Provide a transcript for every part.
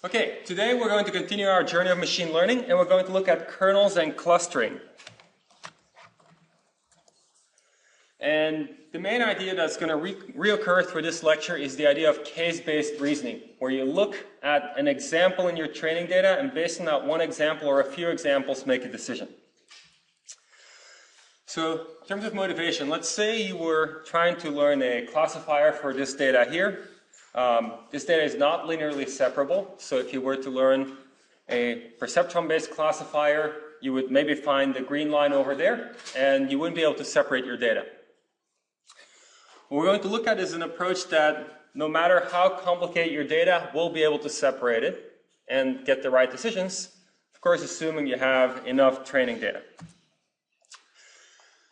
Okay, today we're going to continue our journey of machine learning, and we're going to look at kernels and clustering. And the main idea that's going to reoccur through this lecture is the idea of case-based reasoning, where you look at an example in your training data, and based on that one example or a few examples, make a decision. So, in terms of motivation, let's say you were trying to learn a classifier for this data here. This data is not linearly separable, so if you were to learn a Perceptron-based classifier, you would maybe find the green line over there, and you wouldn't be able to separate your data. What we're going to look at is an approach that, no matter how complicated your data, we'll be able to separate it and get the right decisions, of course assuming you have enough training data.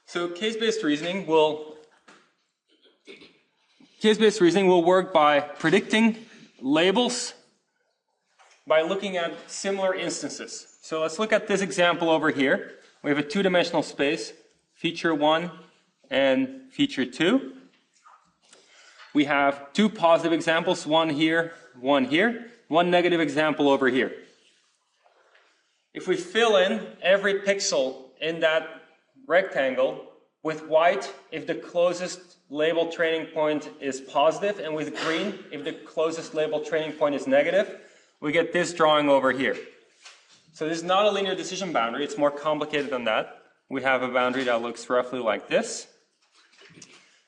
So case-based reasoning will work by predicting labels by looking at similar instances. So let's look at this example over here. We have a two-dimensional space, feature 1 and feature 2. We have two positive examples, one here, one negative example over here. If we fill in every pixel in that rectangle with white if the closest label training point is positive, and with green if the closest label training point is negative, we get this drawing over here. So this is not a linear decision boundary, it's more complicated than that. We have a boundary that looks roughly like this,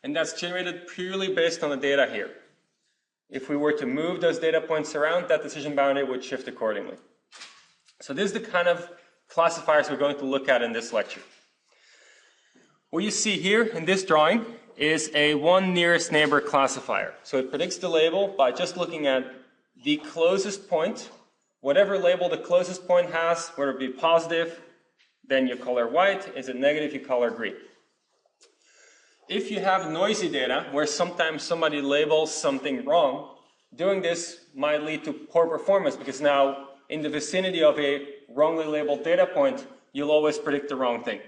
and that's generated purely based on the data here. If we were to move those data points around, that decision boundary would shift accordingly. So this is the kind of classifiers we're going to look at in this lecture. What you see here in this drawing is a one nearest neighbor classifier. So it predicts the label by just looking at the closest point. Whatever label the closest point has, whether it be positive, then you color white. Is it negative, you color green. If you have noisy data, where sometimes somebody labels something wrong, doing this might lead to poor performance, because now in the vicinity of a wrongly labeled data point, you'll always predict the wrong thing.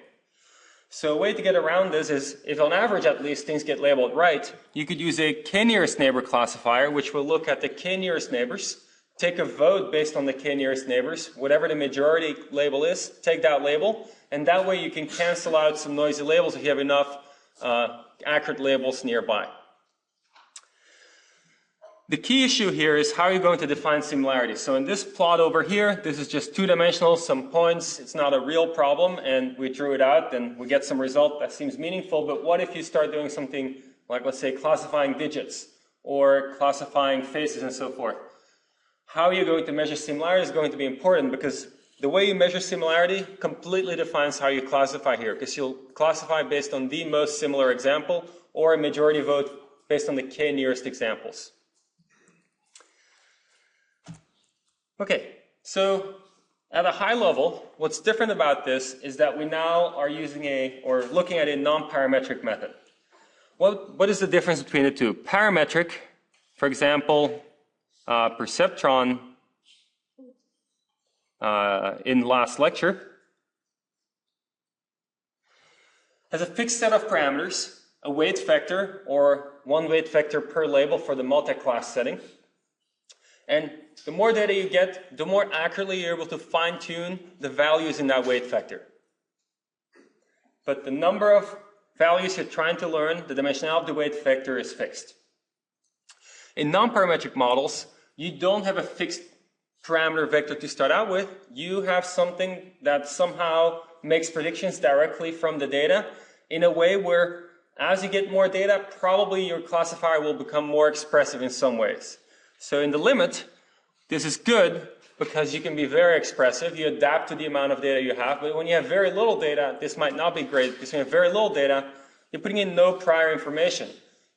So a way to get around this is, if on average at least things get labeled right, you could use a k-nearest neighbor classifier, which will look at the k-nearest neighbors, take a vote based on the k-nearest neighbors, whatever the majority label is, take that label, and that way you can cancel out some noisy labels if you have enough accurate labels nearby. The key issue here is how you're going to define similarity. So in this plot over here, this is just two-dimensional, some points. It's not a real problem, and we drew it out, and we get some result that seems meaningful. But what if you start doing something like, let's say, classifying digits or classifying faces and so forth? How you're going to measure similarity is going to be important, because the way you measure similarity completely defines how you classify here, because you'll classify based on the most similar example or a majority vote based on the k nearest examples. Okay, so at a high level, what's different about this is that we now are using looking at a nonparametric method. What is the difference between the two? Parametric, for example, Perceptron in last lecture, has a fixed set of parameters, a weight vector, or one weight vector per label for the multi-class setting. And the more data you get, the more accurately you're able to fine-tune the values in that weight vector. But the number of values you're trying to learn, the dimensionality of the weight vector, is fixed. In non-parametric models, you don't have a fixed parameter vector to start out with. You have something that somehow makes predictions directly from the data in a way where, as you get more data, probably your classifier will become more expressive in some ways. So in the limit, this is good because you can be very expressive. You adapt to the amount of data you have. But when you have very little data, this might not be great, because when you have very little data, you're putting in no prior information.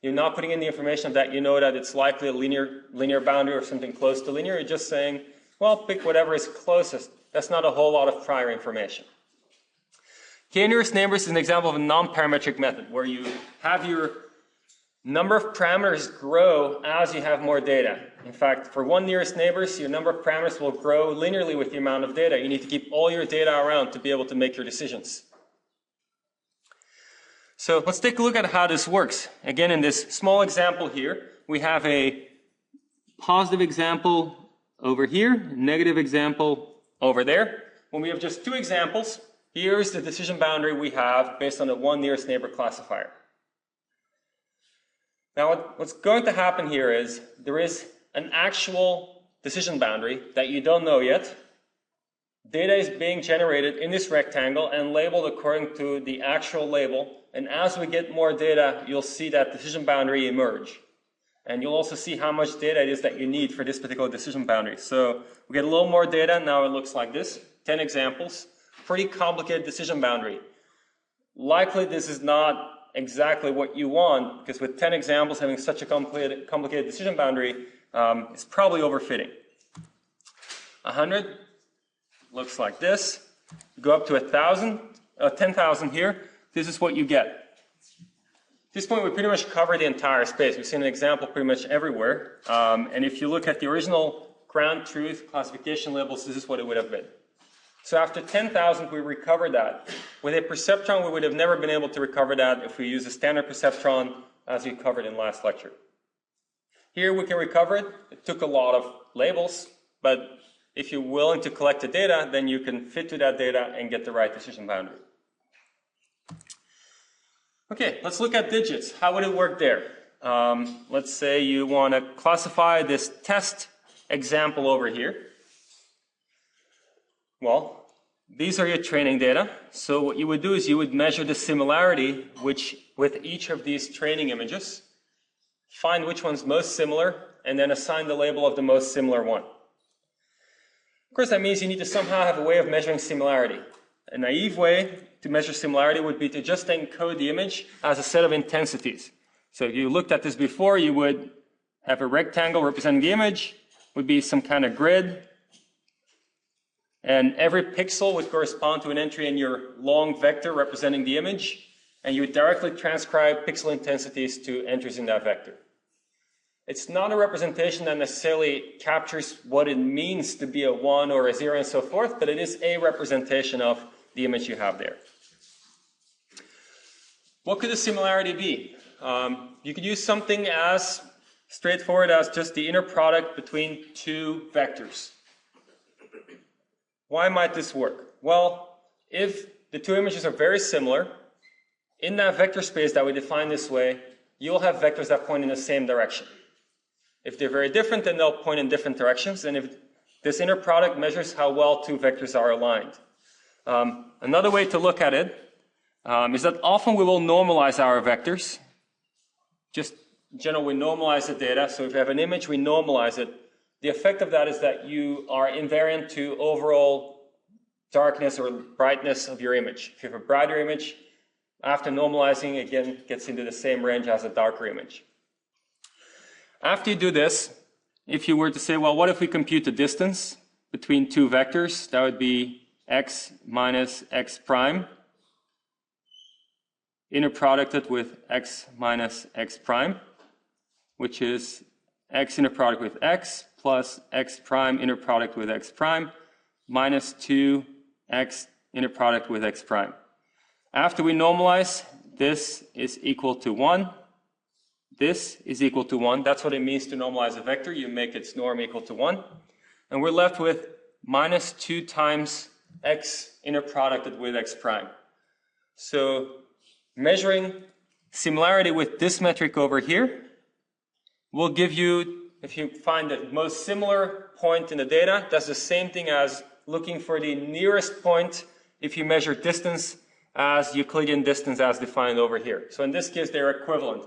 You're not putting in the information that you know that it's likely a linear boundary or something close to linear. You're just saying, well, pick whatever is closest. That's not a whole lot of prior information. K-nearest neighbors is an example of a non-parametric method, where you have your number of parameters grow as you have more data. In fact, for one nearest neighbors, your number of parameters will grow linearly with the amount of data. You need to keep all your data around to be able to make your decisions. So let's take a look at how this works. Again, in this small example here, we have a positive example over here, negative example over there. When we have just two examples, here's the decision boundary we have based on the one nearest neighbor classifier. Now what's going to happen here is there is an actual decision boundary that you don't know yet. Data is being generated in this rectangle and labeled according to the actual label. And as we get more data, you'll see that decision boundary emerge. And you'll also see how much data it is that you need for this particular decision boundary. So we get a little more data. Now it looks like this. 10 examples. Pretty complicated decision boundary. Likely this is not exactly what you want, because with 10 examples having such a complicated decision boundary, it's probably overfitting. 100 looks like this. Go up to 10,000 here. This is what you get. At this point, we pretty much cover the entire space. We've seen an example pretty much everywhere. And if you look at the original ground truth classification labels, this is what it would have been. So after 10,000, we recovered that. With a perceptron, we would have never been able to recover that if we use a standard perceptron, as we covered in last lecture. Here we can recover it. It took a lot of labels, but if you're willing to collect the data, then you can fit to that data and get the right decision boundary. Okay, let's look at digits. How would it work there? Let's say you want to classify this test example over here. Well, these are your training data. So what you would do is you would measure the similarity with each of these training images, find which one's most similar, and then assign the label of the most similar one. Of course, that means you need to somehow have a way of measuring similarity. A naive way to measure similarity would be to just encode the image as a set of intensities. So if you looked at this before, you would have a rectangle representing the image, would be some kind of grid, and every pixel would correspond to an entry in your long vector representing the image, and you would directly transcribe pixel intensities to entries in that vector. It's not a representation that necessarily captures what it means to be a 1 or a 0 and so forth, but it is a representation of the image you have there. What could the similarity be? You could use something as straightforward as just the inner product between two vectors. Why might this work? Well, if the two images are very similar, in that vector space that we define this way, you'll have vectors that point in the same direction. If they're very different, then they'll point in different directions. And if this inner product measures how well two vectors are aligned. Another way to look at it is that often we will normalize our vectors. Just in general, we normalize the data. So if you have an image, we normalize it. The effect of that is that you are invariant to overall darkness or brightness of your image. If you have a brighter image, after normalizing, again, gets into the same range as a darker image. After you do this, if you were to say, well, what if we compute the distance between two vectors? That would be x minus x prime, inner producted with x minus x prime, which is x inner product with x plus x prime inner product with x prime minus 2x inner product with x prime. After we normalize, this is equal to 1. This is equal to 1. That's what it means to normalize a vector. You make its norm equal to 1. And we're left with minus 2 times x inner producted with x prime. So measuring similarity with this metric over here will give you, if you find the most similar point in the data, that's the same thing as looking for the nearest point if you measure distance as Euclidean distance as defined over here. So in this case, they're equivalent.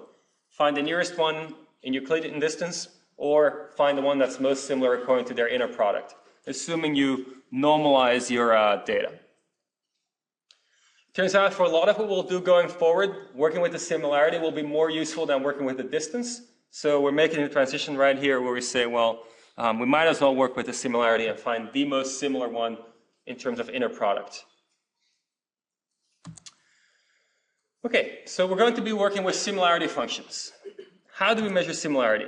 Find the nearest one in Euclidean distance, or find the one that's most similar according to their inner product, assuming you normalize your data. Turns out for a lot of what we'll do going forward, working with the similarity will be more useful than working with the distance. So we're making a transition right here where we say, well, we might as well work with the similarity and find the most similar one in terms of inner product. Okay, so we're going to be working with similarity functions. How do we measure similarity?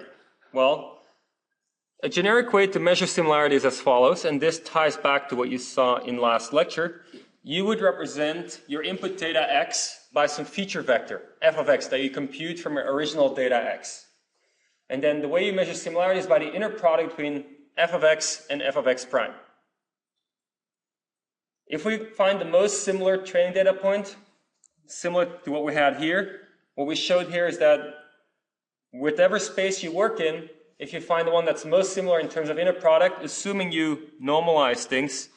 Well, a generic way to measure similarity is as follows, and this ties back to what you saw in last lecture. You would represent your input data x by some feature vector, f of x, that you compute from your original data x. And then the way you measure similarity is by the inner product between f of x and f of x prime. If we find the most similar training data point, similar to what we had here, what we showed here is that whatever space you work in, if you find the one that's most similar in terms of inner product, assuming you normalize things,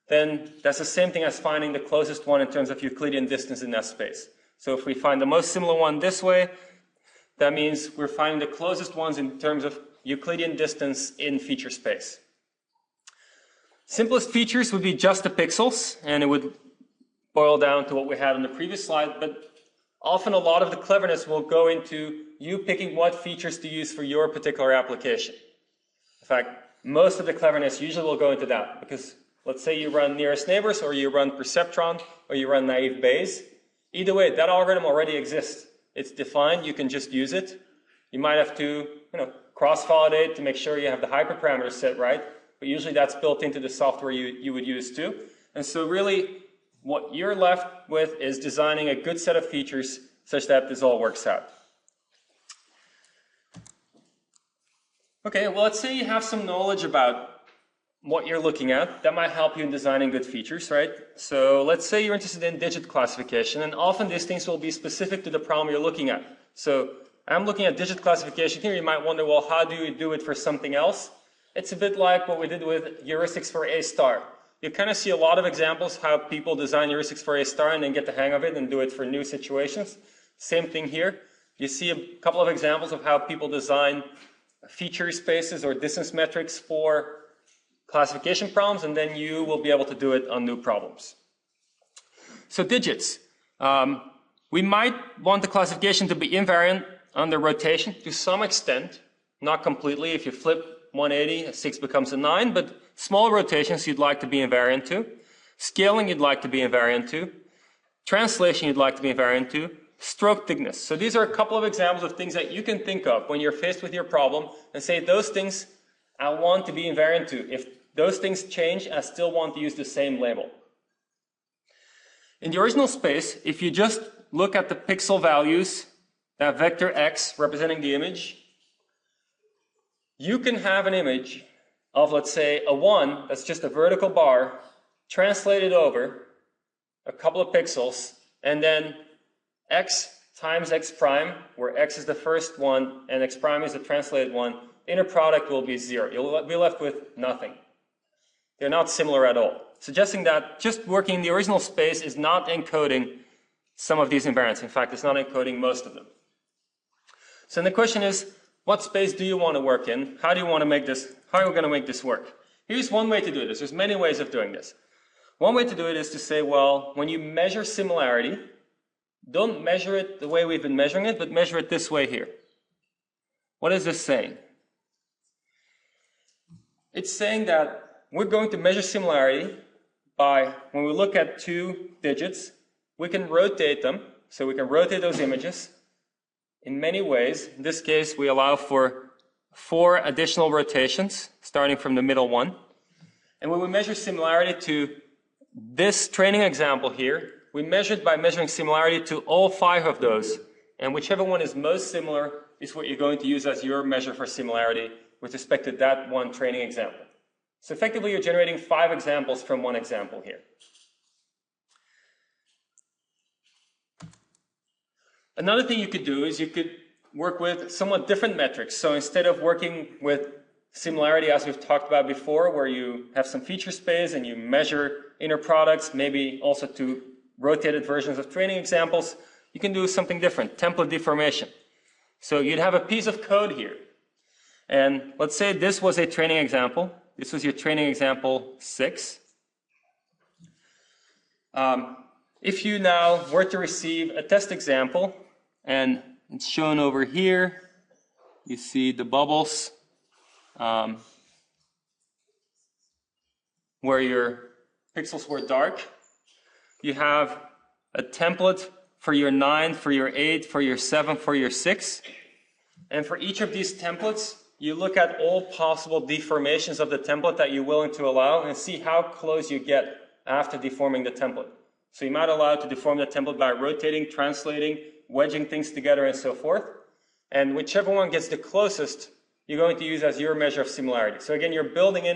then that's the same thing as finding the closest one in terms of Euclidean distance in that space. So if we find the most similar one this way, that means we're finding the closest ones in terms of Euclidean distance in feature space. Simplest features would be just the pixels, and it would boil down to what we had on the previous slide, but often a lot of the cleverness will go into you picking what features to use for your particular application. In fact, most of the cleverness usually will go into that, because let's say you run nearest neighbors, or you run Perceptron, or you run naive Bayes. Either way, that algorithm already exists. It's defined, you can just use it. You might have to cross-validate to make sure you have the hyperparameters set right, but usually that's built into the software you would use too. And so really, what you're left with is designing a good set of features such that this all works out. Okay, well, let's say you have some knowledge about what you're looking at. That might help you in designing good features, right? So let's say you're interested in digit classification, and often these things will be specific to the problem you're looking at. So I'm looking at digit classification here. You might wonder, well, how do you do it for something else? It's a bit like what we did with heuristics for A star. You kind of see a lot of examples how people design heuristics for A star and then get the hang of it and do it for new situations. Same thing here. You see a couple of examples of how people design feature spaces or distance metrics for classification problems, and then you will be able to do it on new problems. So digits. We might want the classification to be invariant under rotation to some extent, not completely. If you flip 180, a 6 becomes a 9, but small rotations you'd like to be invariant to. Scaling you'd like to be invariant to. Translation you'd like to be invariant to. Stroke thickness. So these are a couple of examples of things that you can think of when you're faced with your problem and say, those things I want to be invariant to. If those things change, I still want to use the same label. In the original space, if you just look at the pixel values, that vector x representing the image, you can have an image of, let's say, a 1, that's just a vertical bar, translated over a couple of pixels, and then x times x prime, where x is the first one and x prime is the translated one, inner product will be 0. You'll be left with nothing. They're not similar at all, suggesting that just working in the original space is not encoding some of these invariants. In fact, it's not encoding most of them. So then the question is, what space do you want to work in? How do you want to make this, how are we going to make this work? Here's one way to do this. There's many ways of doing this. One way to do it is to say, well, when you measure similarity, don't measure it the way we've been measuring it, but measure it this way here. What is this saying? It's saying that we're going to measure similarity by, when we look at two digits, we can rotate them. So we can rotate those images in many ways. In this case, we allow for 4 additional rotations, starting from the middle one. And when we measure similarity to this training example here, we measure it by measuring similarity to all 5 of those. And whichever one is most similar is what you're going to use as your measure for similarity with respect to that one training example. So effectively, you're generating 5 examples from one example here. Another thing you could do is you could work with somewhat different metrics. So instead of working with similarity as we've talked about before, where you have some feature space and you measure inner products, maybe also to rotated versions of training examples, you can do something different, template deformation. So you'd have a piece of code here. And let's say this was a training example. This was your training example 6. If you now were to receive a test example, and it's shown over here, you see the bubbles where your pixels were dark. You have a template for your 9, for your 8, for your 7, for your 6. And for each of these templates, you look at all possible deformations of the template that you're willing to allow and see how close you get after deforming the template. So you might allow to deform the template by rotating, translating, wedging things together, and so forth. And whichever one gets the closest you're going to use as your measure of similarity. So again, you're building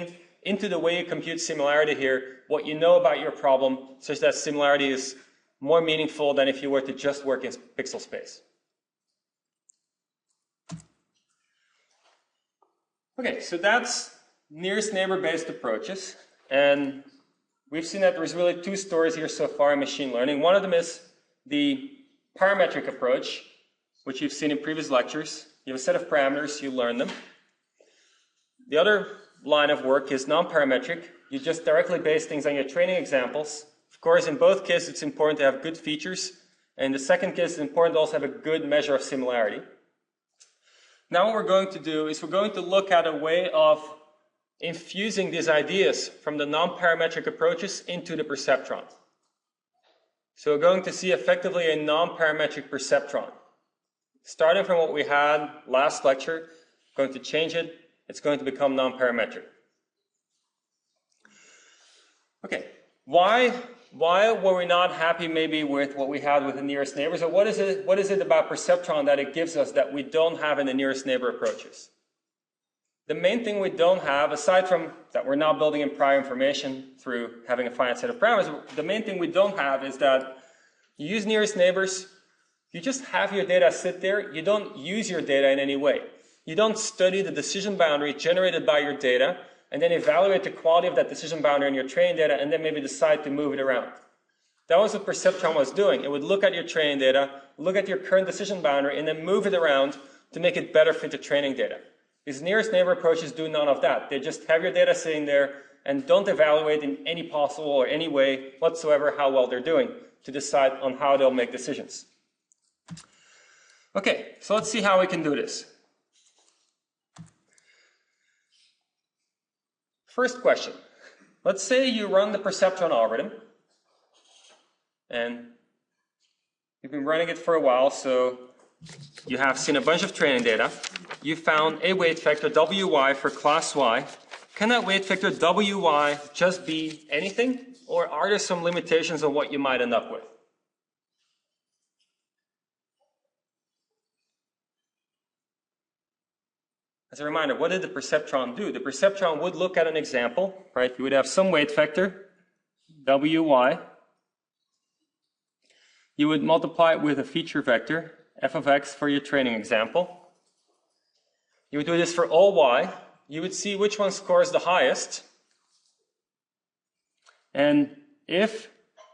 into the way you compute similarity here what you know about your problem, such that similarity is more meaningful than if you were to just work in pixel space. Okay, so that's nearest neighbor based approaches, and we've seen that there's really two stories here so far in machine learning. One of them is the parametric approach, which you've seen in previous lectures. You have a set of parameters, you learn them. The other line of work is nonparametric. You just directly base things on your training examples. Of course, in both cases, it's important to have good features. And in the second case, it's important to also have a good measure of similarity. Now what we're going to do is we're going to look at a way of infusing these ideas from the nonparametric approaches into the perceptron. So we're going to see effectively a nonparametric perceptron. Starting from what we had last lecture, going to change it. It's going to become nonparametric. Okay, why were we not happy maybe with what we had with the nearest neighbors? Or what is it about perceptron that it gives us that we don't have in the nearest neighbor approaches? The main thing we don't have, aside from that we're now building in prior information through having a finite set of parameters, the main thing we don't have is that you use nearest neighbors, you just have your data sit there, you don't use your data in any way. You don't study the decision boundary generated by your data and then evaluate the quality of that decision boundary in your training data and then maybe decide to move it around. That was what Perceptron was doing. It would look at your training data, look at your current decision boundary, and then move it around to make it better fit the training data. These nearest neighbor approaches do none of that. They just have your data sitting there and don't evaluate in any possible or any way whatsoever how well they're doing to decide on how they'll make decisions. Okay, so let's see how we can do this. First question. Let's say you run the Perceptron algorithm, and you've been running it for a while, so you have seen a bunch of training data. You found a weight vector WY for class Y. Can that weight vector WY just be anything, or are there some limitations on what you might end up with? As a reminder, what did the Perceptron do? The Perceptron would look at an example, right? You would have some weight vector, WY. You would multiply it with a feature vector, f of x, for your training example. You would do this for all y. You would see which one scores the highest. And if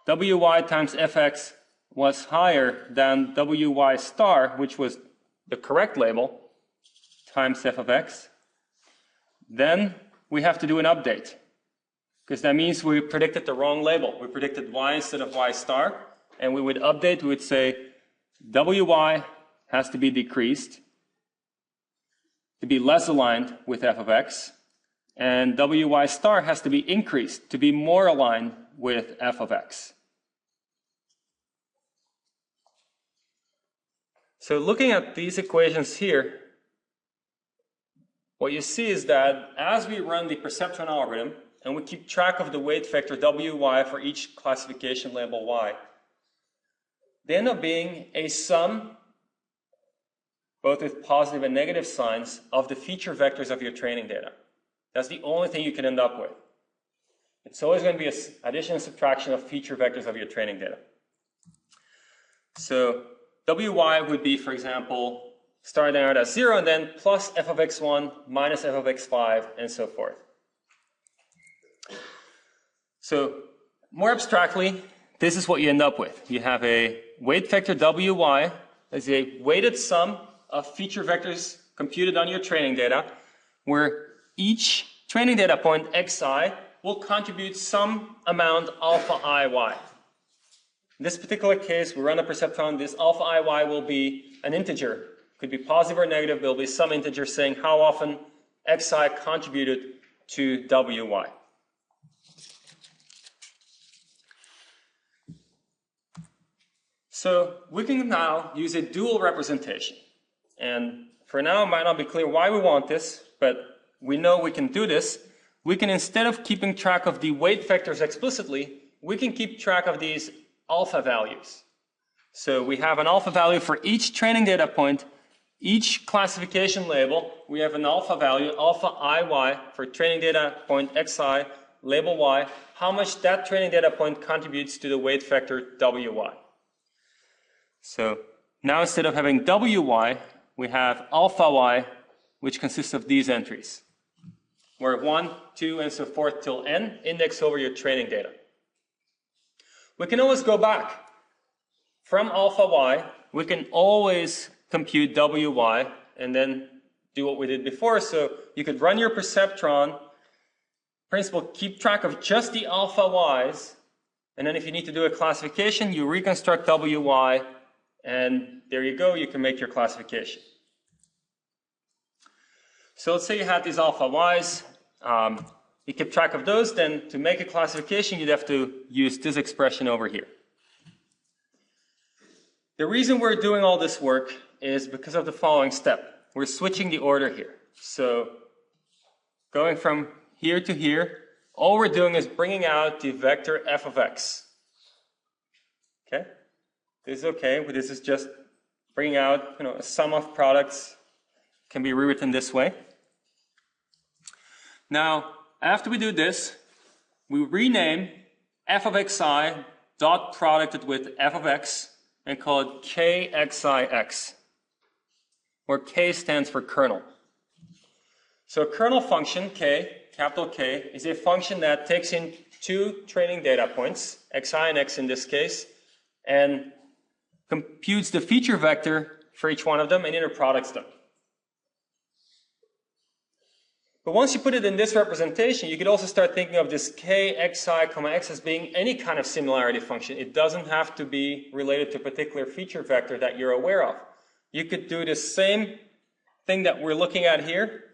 WY times fx was higher than WY star, which was the correct label, times f of x, then we have to do an update. Because that means we predicted the wrong label. We predicted y instead of y star. And we would update, we would say WY has to be decreased to be less aligned with f of x. And WY star has to be increased to be more aligned with f of x. So looking at these equations here, what you see is that as we run the Perceptron algorithm and we keep track of the weight vector WY for each classification label y, they end up being a sum, both with positive and negative signs, of the feature vectors of your training data. That's the only thing you can end up with. It's always going to be an addition and subtraction of feature vectors of your training data. So WY would be, for example, starting out as 0 and then plus f of x1 minus f of x5 and so forth. So more abstractly, this is what you end up with. You have a weight vector WY as a weighted sum of feature vectors computed on your training data, where each training data point xi will contribute some amount alpha iy. In this particular case, we run a Perceptron. This alpha iy will be an integer. Could be positive or negative. There will be some integer saying how often xi contributed to wy. So we can now use a dual representation. And for now, it might not be clear why we want this, but we know we can do this. We can, instead of keeping track of the weight vectors explicitly, we can keep track of these alpha values. So we have an alpha value for each training data point each classification label, we have an alpha value, alpha IY, for training data point XI, label Y, how much that training data point contributes to the weight vector WY. So now instead of having WY, we have alpha Y, which consists of these entries, where 1, 2, and so forth till n index over your training data. We can always go back. From alpha Y, we can always compute WY and then do what we did before. So you could run your Perceptron, principle, keep track of just the alpha Ys, and then if you need to do a classification, you reconstruct WY, and there you go, you can make your classification. So let's say you had these alpha Ys, you keep track of those, then to make a classification, you'd have to use this expression over here. The reason we're doing all this work is because of the following step. We're switching the order here. So going from here to here, all we're doing is bringing out the vector f of x. Okay? This is okay, but this is just bringing out, a sum of products can be rewritten this way. Now, after we do this, we rename f of xi dot producted with f of x and call it kxix, where k stands for kernel. So a kernel function, k, capital K, is a function that takes in two training data points, xi and x in this case, and computes the feature vector for each one of them and inner products them. But once you put it in this representation, you could also start thinking of this k, xi, x as being any kind of similarity function. It doesn't have to be related to a particular feature vector that you're aware of. You could do the same thing that we're looking at here,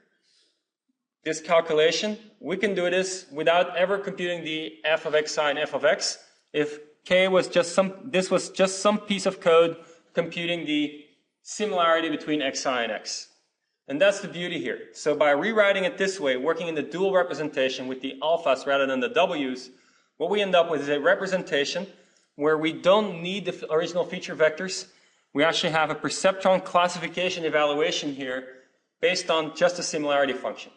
this calculation. We can do this without ever computing the f of xi and f of x. If k was just this was just some piece of code computing the similarity between xi and x. And that's the beauty here. So by rewriting it this way, working in the dual representation with the alphas rather than the w's, what we end up with is a representation where we don't need the original feature vectors. We actually have a Perceptron classification evaluation here based on just a similarity function.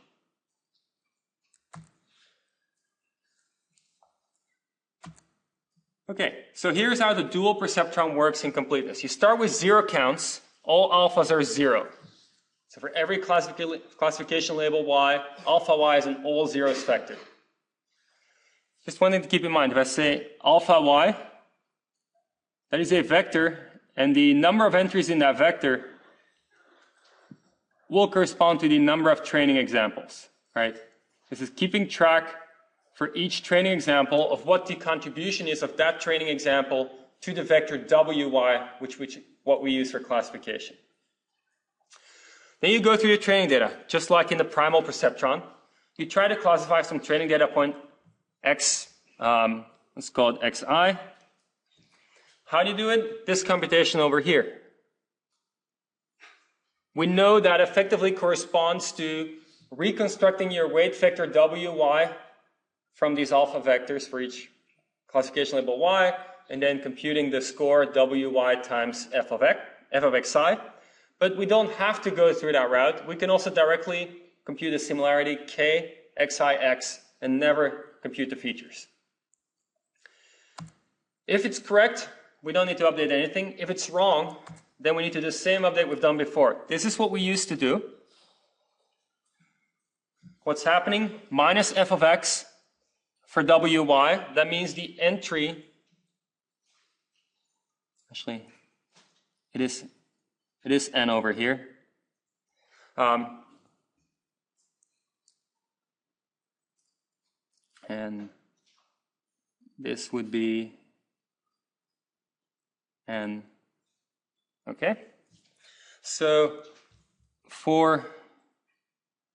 Okay, so here's how the dual Perceptron works in completeness. You start with 0 counts. All alphas are 0. So for every classification label y, alpha y is an all zeros vector. Just one thing to keep in mind, if I say alpha y, that is a vector, and the number of entries in that vector will correspond to the number of training examples, right? This is keeping track for each training example of what the contribution is of that training example to the vector wy, what we use for classification. Then you go through your training data, just like in the primal Perceptron. You try to classify some training data point x, let's call it xi. How do you do it? This computation over here. We know that effectively corresponds to reconstructing your weight vector wy from these alpha vectors for each classification label y, and then computing the score wy times f of xi. But we don't have to go through that route. We can also directly compute the similarity k, xix, and never compute the features. If it's correct, we don't need to update anything. If it's wrong, then we need to do the same update we've done before. This is what we used to do. What's happening? Minus f of x for wy. That means the entry, actually, it is n over here. And this would be n. Okay? So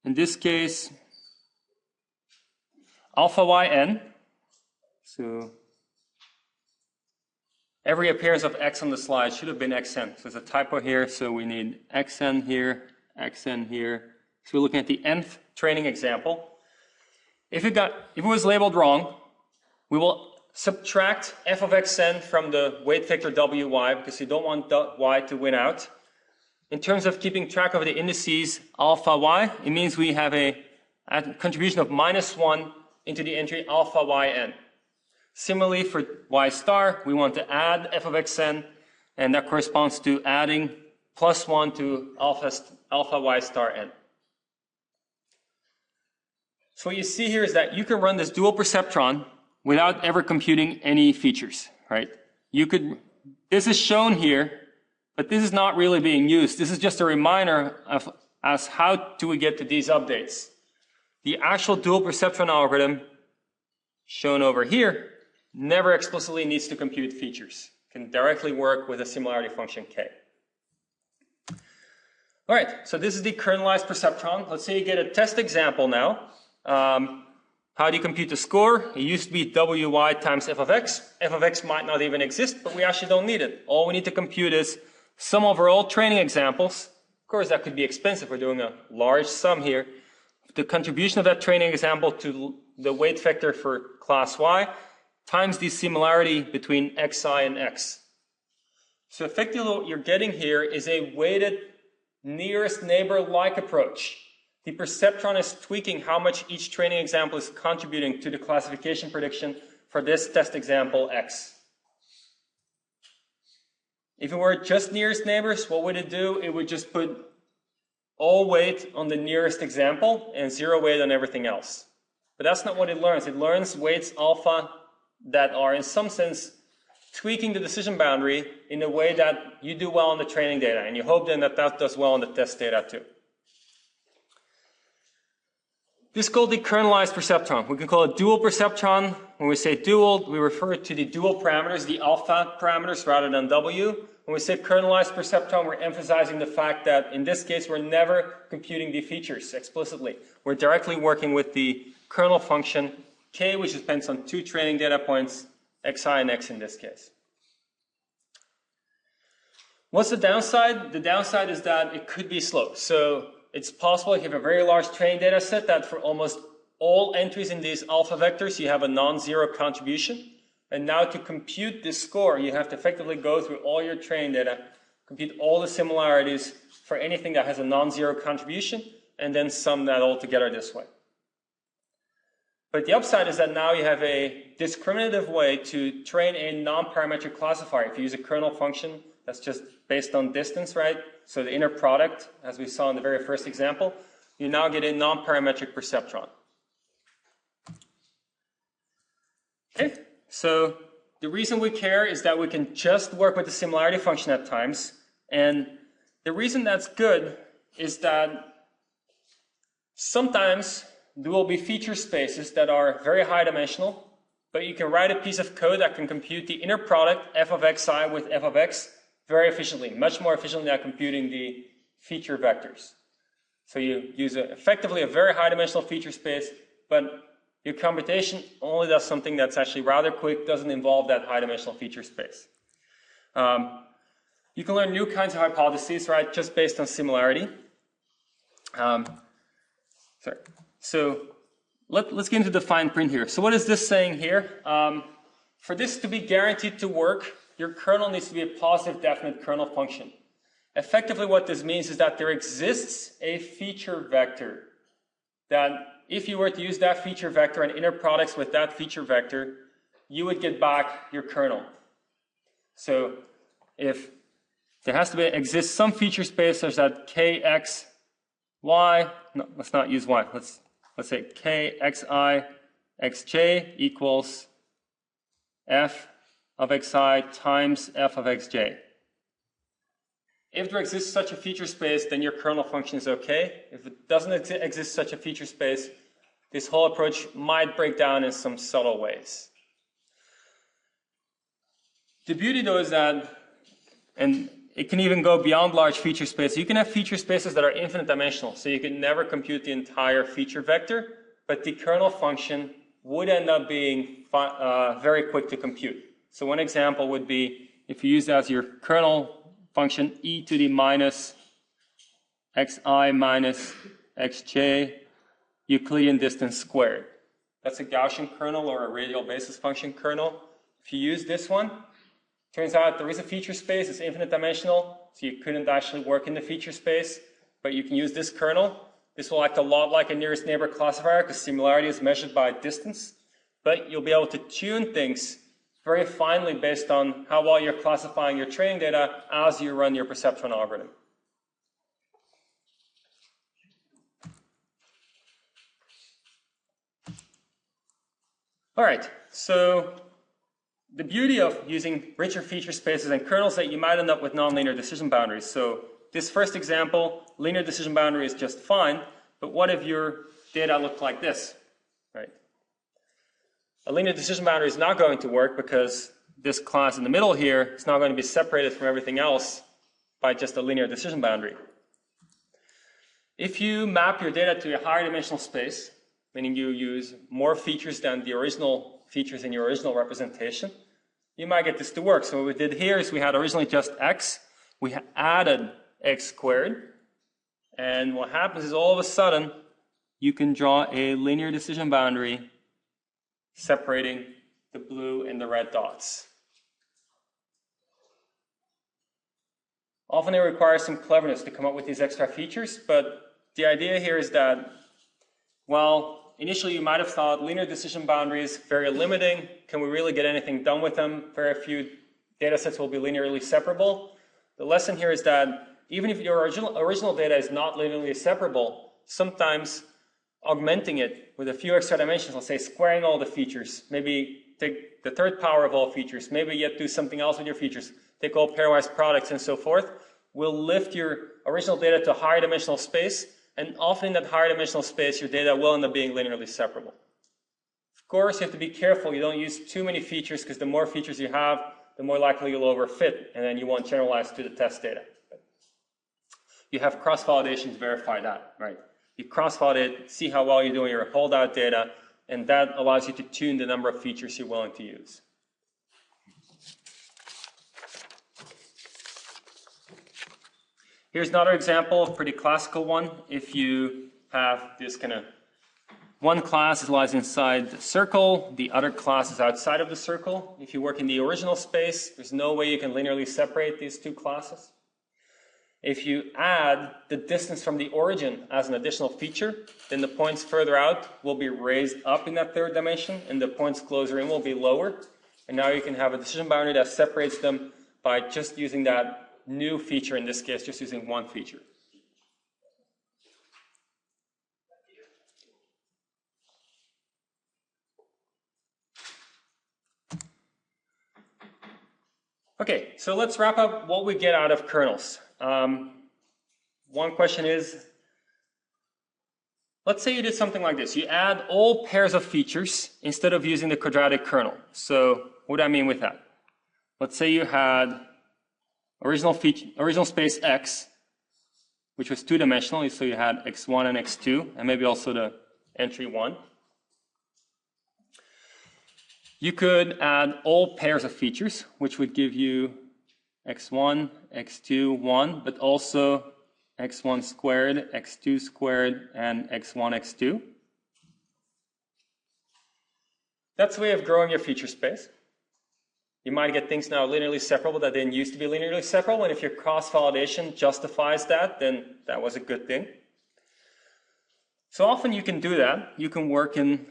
in this case, alpha yn, so every appearance of x on the slide should have been xn. So there's a typo here, so we need xn here, xn here. So we're looking at the nth training example. If it was labeled wrong, we will subtract f of xn from the weight vector wy, because you don't want y to win out. in terms of keeping track of the indices alpha y, it means we have a contribution of -1 into the entry alpha yn. Similarly, for y star, we want to add f of xn, and that corresponds to adding +1 to alpha y star n. So what you see here is that you can run this dual perceptron without ever computing any features, right? This is shown here, but this is not really being used. This is just a reminder of as how do we get to these updates. The actual dual perceptron algorithm, shown over here, never explicitly needs to compute features. It can directly work with a similarity function k. All right, so this is the kernelized perceptron. Let's say you get a test example now. How do you compute the score? It used to be wy times f of x. F of x might not even exist, but we actually don't need it. All we need to compute is sum over all training examples. Of course, that could be expensive. We're doing a large sum here. The contribution of that training example to the weight vector for class y times the similarity between xi and x. So effectively what you're getting here is a weighted nearest neighbor-like approach. The perceptron is tweaking how much each training example is contributing to the classification prediction for this test example x. If it were just nearest neighbors, what would it do? It would just put all weight on the nearest example and 0 weight on everything else. But that's not what it learns. It learns weights alpha that are in some sense tweaking the decision boundary in a way that you do well on the training data, and you hope then that that does well on the test data too. This is called the kernelized perceptron. We can call it dual perceptron. When we say dual, we refer to the dual parameters, the alpha parameters, rather than W. When we say kernelized perceptron, we're emphasizing the fact that in this case, we're never computing the features explicitly. We're directly working with the kernel function k, which depends on 2 training data points, xi and x in this case. What's the downside? The downside is that it could be slow. So it's possible if you have a very large training data set that for almost all entries in these alpha vectors, you have a non-zero contribution. And now to compute this score, you have to effectively go through all your training data, compute all the similarities for anything that has a non-zero contribution, and then sum that all together this way. But the upside is that now you have a discriminative way to train a nonparametric classifier. If you use a kernel function that's just based on distance, right? So the inner product, as we saw in the very first example, you now get a nonparametric perceptron. Okay, so the reason we care is that we can just work with the similarity function at times. And the reason that's good is that sometimes there will be feature spaces that are very high dimensional, but you can write a piece of code that can compute the inner product f of xi with f of x very efficiently, much more efficiently than computing the feature vectors. So you use effectively a very high dimensional feature space, but your computation only does something that's actually rather quick, doesn't involve that high dimensional feature space. You can learn new kinds of hypotheses, right, just based on similarity. So let's get into the fine print here. So what is this saying here? For this to be guaranteed to work, your kernel needs to be a positive definite kernel function. Effectively what this means is that there exists a feature vector that if you were to use that feature vector and inner products with that feature vector, you would get back your kernel. So if there has to exist some feature space such that kx, y, no, let's not use y, let's say kxi, xj equals f of xi times f of xj. If there exists such a feature space, then your kernel function is okay. If it doesn't exist such a feature space, this whole approach might break down in some subtle ways. The beauty though is that, and it can even go beyond large feature space. You can have feature spaces that are infinite dimensional, so you can never compute the entire feature vector, but the kernel function would end up being very quick to compute. So one example would be if you use as your kernel function e to the minus xi minus xj Euclidean distance squared. That's a Gaussian kernel or a radial basis function kernel. If you use this one, Turns out there is a feature space, it's infinite dimensional, so you couldn't actually work in the feature space, but you can use this kernel. This will act a lot like a nearest neighbor classifier because similarity is measured by distance, but you'll be able to tune things very finely based on how well you're classifying your training data as you run your Perceptron algorithm. All right, so the beauty of using richer feature spaces and kernels is that you might end up with nonlinear decision boundaries. So this first example, linear decision boundary is just fine, but what if your data looked like this, right? A linear decision boundary is not going to work because this class in the middle here is not going to be separated from everything else by just a linear decision boundary. If you map your data to a higher dimensional space, meaning you use more features than the original features in your original representation, you might get this to work. So what we did here is we had originally just x, we added x squared, and what happens is all of a sudden you can draw a linear decision boundary separating the blue and the red dots. Often it requires some cleverness to come up with these extra features, but the idea here is that while initially you might have thought linear decision boundaries very limiting, can we really get anything done with them? Very few data sets will be linearly separable. The lesson here is that even if your original data is not linearly separable, sometimes augmenting it with a few extra dimensions, let's say squaring all the features, maybe take the third power of all features, maybe yet do something else with your features, take all pairwise products and so forth, will lift your original data to a higher dimensional space, and often in that higher dimensional space, your data will end up being linearly separable. Of course, you have to be careful. You don't use too many features because the more features you have, the more likely you'll overfit, and then you won't generalize to the test data. You have cross-validation to verify that, right? You cross-validate, see how well you're doing your holdout data, and that allows you to tune the number of features you're willing to use. Here's another example, a pretty classical one. If you have this kind of one class lies inside the circle, the other class is outside of the circle. If you work in the original space, there's no way you can linearly separate these two classes. If you add the distance from the origin as an additional feature, then the points further out will be raised up in that third dimension, and the points closer in will be lower. And now you can have a decision boundary that separates them by just using that new feature, in this case, just using one feature. Okay, so let's wrap up what we get out of kernels. One question is, let's say you did something like this. You add all pairs of features instead of using the quadratic kernel. So what do I mean with that? Let's say you had original space x, which was two-dimensional, so you had x1 and x2, and maybe also the entry 1. You could add all pairs of features, which would give you x1, x2, 1, but also x1 squared, x2 squared, and x1, x2. That's a way of growing your feature space. You might get things now linearly separable that didn't used to be linearly separable, and if your cross-validation justifies that, then that was a good thing. So often you can do that. You can work in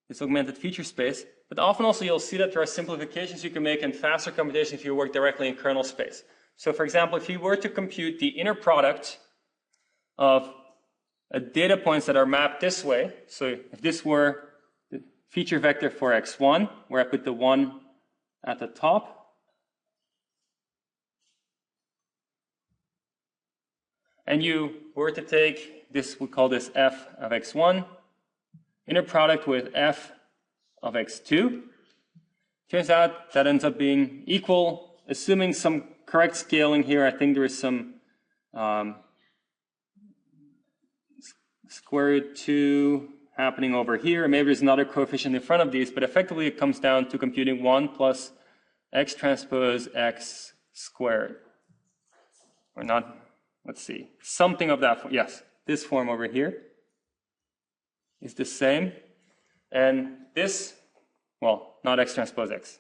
this augmented feature space, but often also you'll see that there are simplifications you can make and faster computation if you work directly in kernel space. So for example, if you were to compute the inner product of data points that are mapped this way, so if this were the feature vector for x1, where I put the 1 at the top, and you were to take this, we call this f of x1, inner product with f of x2, turns out that ends up being equal, assuming some correct scaling here. I think there is some square root 2 happening over here. Maybe there's another coefficient in front of these, but effectively it comes down to computing 1 plus x transpose x squared. Or not, let's see, something of that form. Yes, this form over here is the same. And this, well, not x transpose x.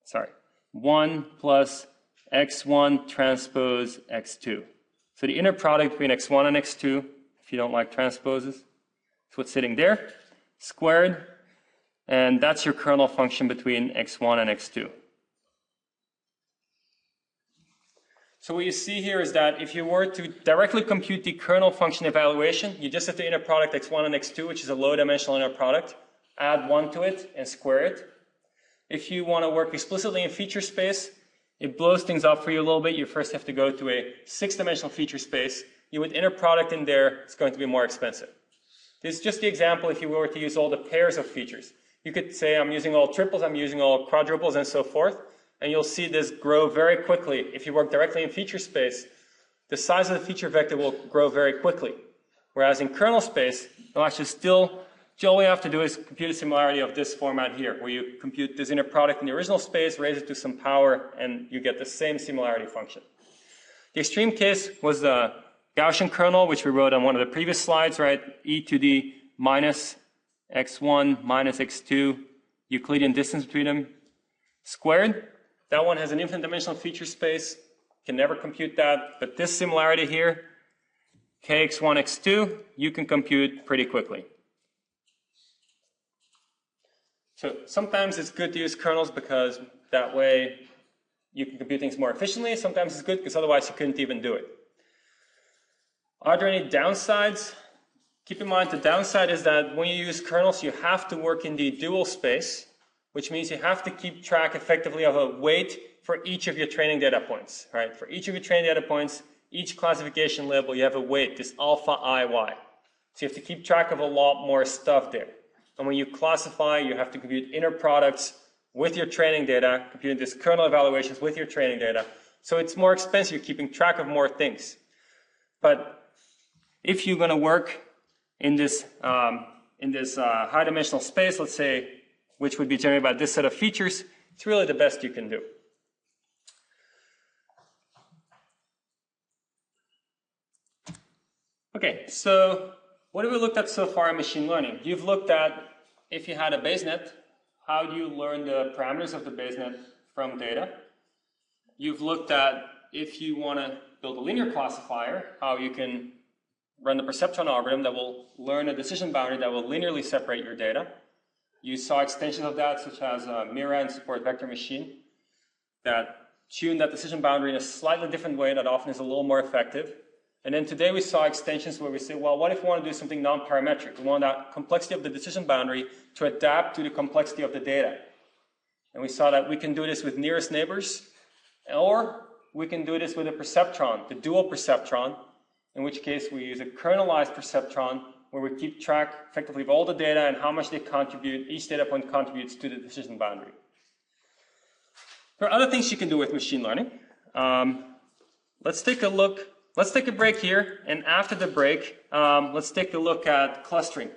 Sorry. 1 plus x1 transpose x2. So the inner product between x1 and x2, if you don't like transposes, is what's sitting there, squared, and that's your kernel function between x1 and x2. So what you see here is that if you were to directly compute the kernel function evaluation, you just have the inner product x1 and x2, which is a low-dimensional inner product, add 1 to it and square it. If you want to work explicitly in feature space, it blows things up for you a little bit. You first have to go to a 6-dimensional feature space. You would inner product in there, it's going to be more expensive. This is just the example if you were to use all the pairs of features. You could say I'm using all triples, I'm using all quadruples, and so forth. And you'll see this grow very quickly. If you work directly in feature space, the size of the feature vector will grow very quickly. Whereas in kernel space, you'll actually still, all you have to do is compute a similarity of this format here, where you compute this inner product in the original space, raise it to some power, and you get the same similarity function. The extreme case was the Gaussian kernel, which we wrote on one of the previous slides, right? E to the minus x1 minus x2, Euclidean distance between them, squared. That one has an infinite dimensional feature space, can never compute that, but this similarity here, kx1, x2, you can compute pretty quickly. So sometimes it's good to use kernels because that way you can compute things more efficiently. Sometimes it's good because otherwise you couldn't even do it. Are there any downsides? Keep in mind the downside is that when you use kernels, you have to work in the dual space, which means you have to keep track effectively of a weight for each of your training data points, right? For each of your training data points, each classification label, you have a weight, this alpha IY. So you have to keep track of a lot more stuff there. And when you classify, you have to compute inner products with your training data, computing this kernel evaluations with your training data. So it's more expensive, you're keeping track of more things. But if you're going to work in this high-dimensional space, let's say, which would be generated by this set of features, it's really the best you can do. Okay, so what have we looked at so far in machine learning? You've looked at, if you had a basenet, how do you learn the parameters of the basenet from data? You've looked at, if you want to build a linear classifier, how you can run the Perceptron algorithm that will learn a decision boundary that will linearly separate your data. You saw extensions of that, such as Mira and support vector machine, that tune that decision boundary in a slightly different way that often is a little more effective. And then today we saw extensions where we say, well, what if we want to do something non-parametric? We want that complexity of the decision boundary to adapt to the complexity of the data. And we saw that we can do this with nearest neighbors, or we can do this with a perceptron, the dual perceptron, in which case we use a kernelized perceptron where we keep track effectively of all the data and how much they contribute, each data point contributes to the decision boundary. There are other things you can do with machine learning. Let's take a break here, and after the break, let's take a look at clustering.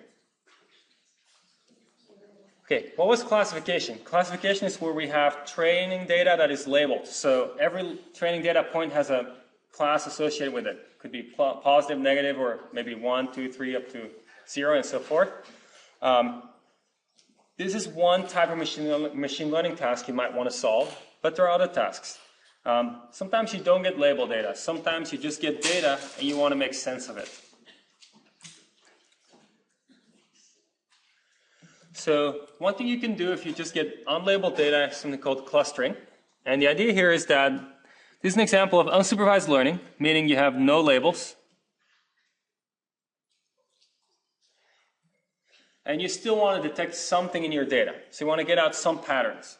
Okay, what was classification? Classification is where we have training data that is labeled. So every training data point has a class associated with it. Could be positive, negative, or maybe 1, 2, 3, up to 0, and so forth. This is one type of machine learning task you might want to solve, but there are other tasks. Sometimes you don't get label data. Sometimes you just get data and you want to make sense of it. So one thing you can do if you just get unlabeled data is something called clustering. And the idea here is that this is an example of unsupervised learning, meaning you have no labels. And you still want to detect something in your data. So you want to get out some patterns.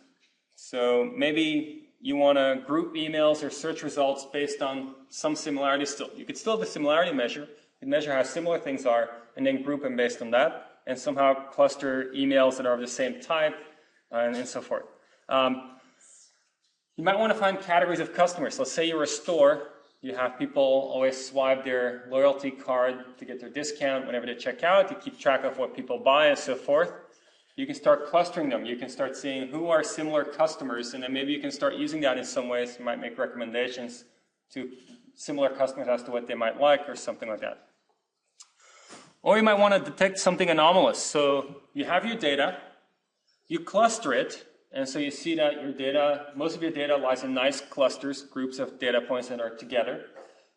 So maybe you want to group emails or search results based on some similarity still. You could still have a similarity measure. You can measure how similar things are and then group them based on that and somehow cluster emails that are of the same type and so forth. You might want to find categories of customers. Let's say you're a store. You have people always swipe their loyalty card to get their discount whenever they check out. You keep track of what people buy and so forth. You can start clustering them. You can start seeing who are similar customers, and then maybe you can start using that in some ways. You might make recommendations to similar customers as to what they might like or something like that. Or you might want to detect something anomalous. So you have your data, you cluster it, And so you see that your data, most of your data lies in nice clusters, groups of data points that are together.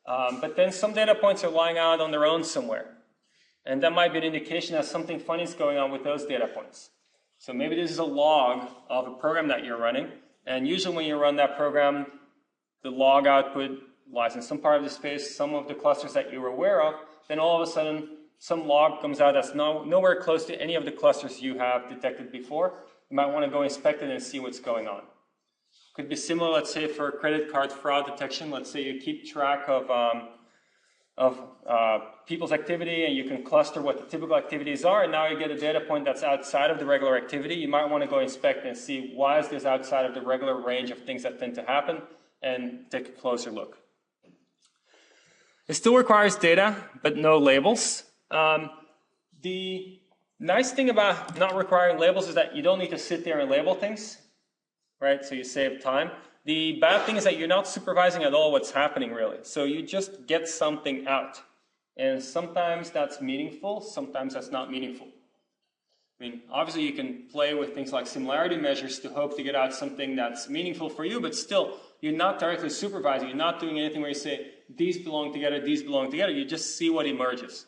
But then some data points are lying out on their own somewhere. And that might be an indication that something funny is going on with those data points. So maybe this is a log of a program that you're running. And usually when you run that program, the log output lies in some part of the space, some of the clusters that you were aware of. Then all of a sudden, some log comes out that's nowhere close to any of the clusters you have detected before. You might want to go inspect it and see what's going on. Could be similar, let's say, for credit card fraud detection. Let's say you keep track of people's activity and you can cluster what the typical activities are, and now you get a data point that's outside of the regular activity. You might want to go inspect and see why is this outside of the regular range of things that tend to happen, and take a closer look. It still requires data, but no labels. The nice thing about not requiring labels is that you don't need to sit there and label things, right? So you save time. The bad thing is that you're not supervising at all what's happening, really. So you just get something out. And sometimes that's meaningful, sometimes that's not meaningful. I mean, obviously you can play with things like similarity measures to hope to get out something that's meaningful for you, but still, you're not directly supervising. You're not doing anything where you say, these belong together, these belong together. You just see what emerges.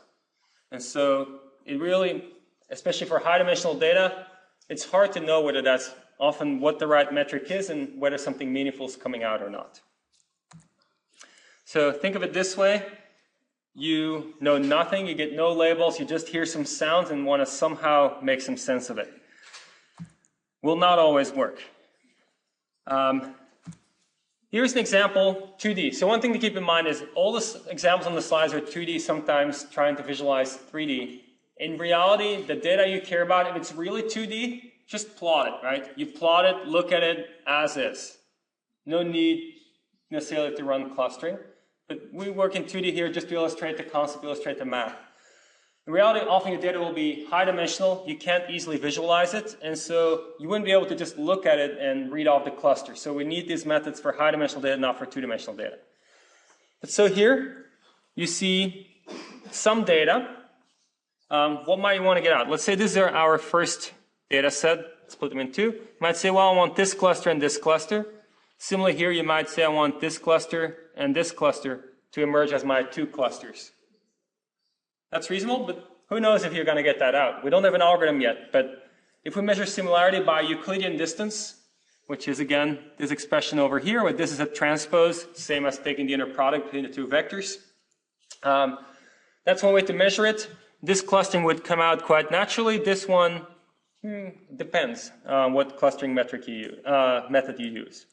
And so it really, especially for high-dimensional data, it's hard to know whether that's often what the right metric is and whether something meaningful is coming out or not. So think of it this way. You know nothing, you get no labels, you just hear some sounds and want to somehow make some sense of it. Will not always work. Here's an example, 2D. So one thing to keep in mind is all the examples on the slides are 2D, sometimes trying to visualize 3D. In reality, the data you care about, if it's really 2D, just plot it, right? You plot it, look at it as is. No need necessarily to run clustering. But we work in 2D here just to illustrate the concept, illustrate the math. In reality, often your data will be high dimensional. You can't easily visualize it. And so you wouldn't be able to just look at it and read off the cluster. So we need these methods for high dimensional data, not for two-dimensional data. But so here, you see some data. What might you want to get out? Let's say this is our first data set. Split them in two. You might say, well, I want this cluster and this cluster. Similarly here, you might say I want this cluster and this cluster to emerge as my two clusters. That's reasonable, but who knows if you're going to get that out. We don't have an algorithm yet, but if we measure similarity by Euclidean distance, which is, again, this expression over here, where this is a transpose, same as taking the inner product between the two vectors. That's one way to measure it. This clustering would come out quite naturally. This one depends on what clustering method you use.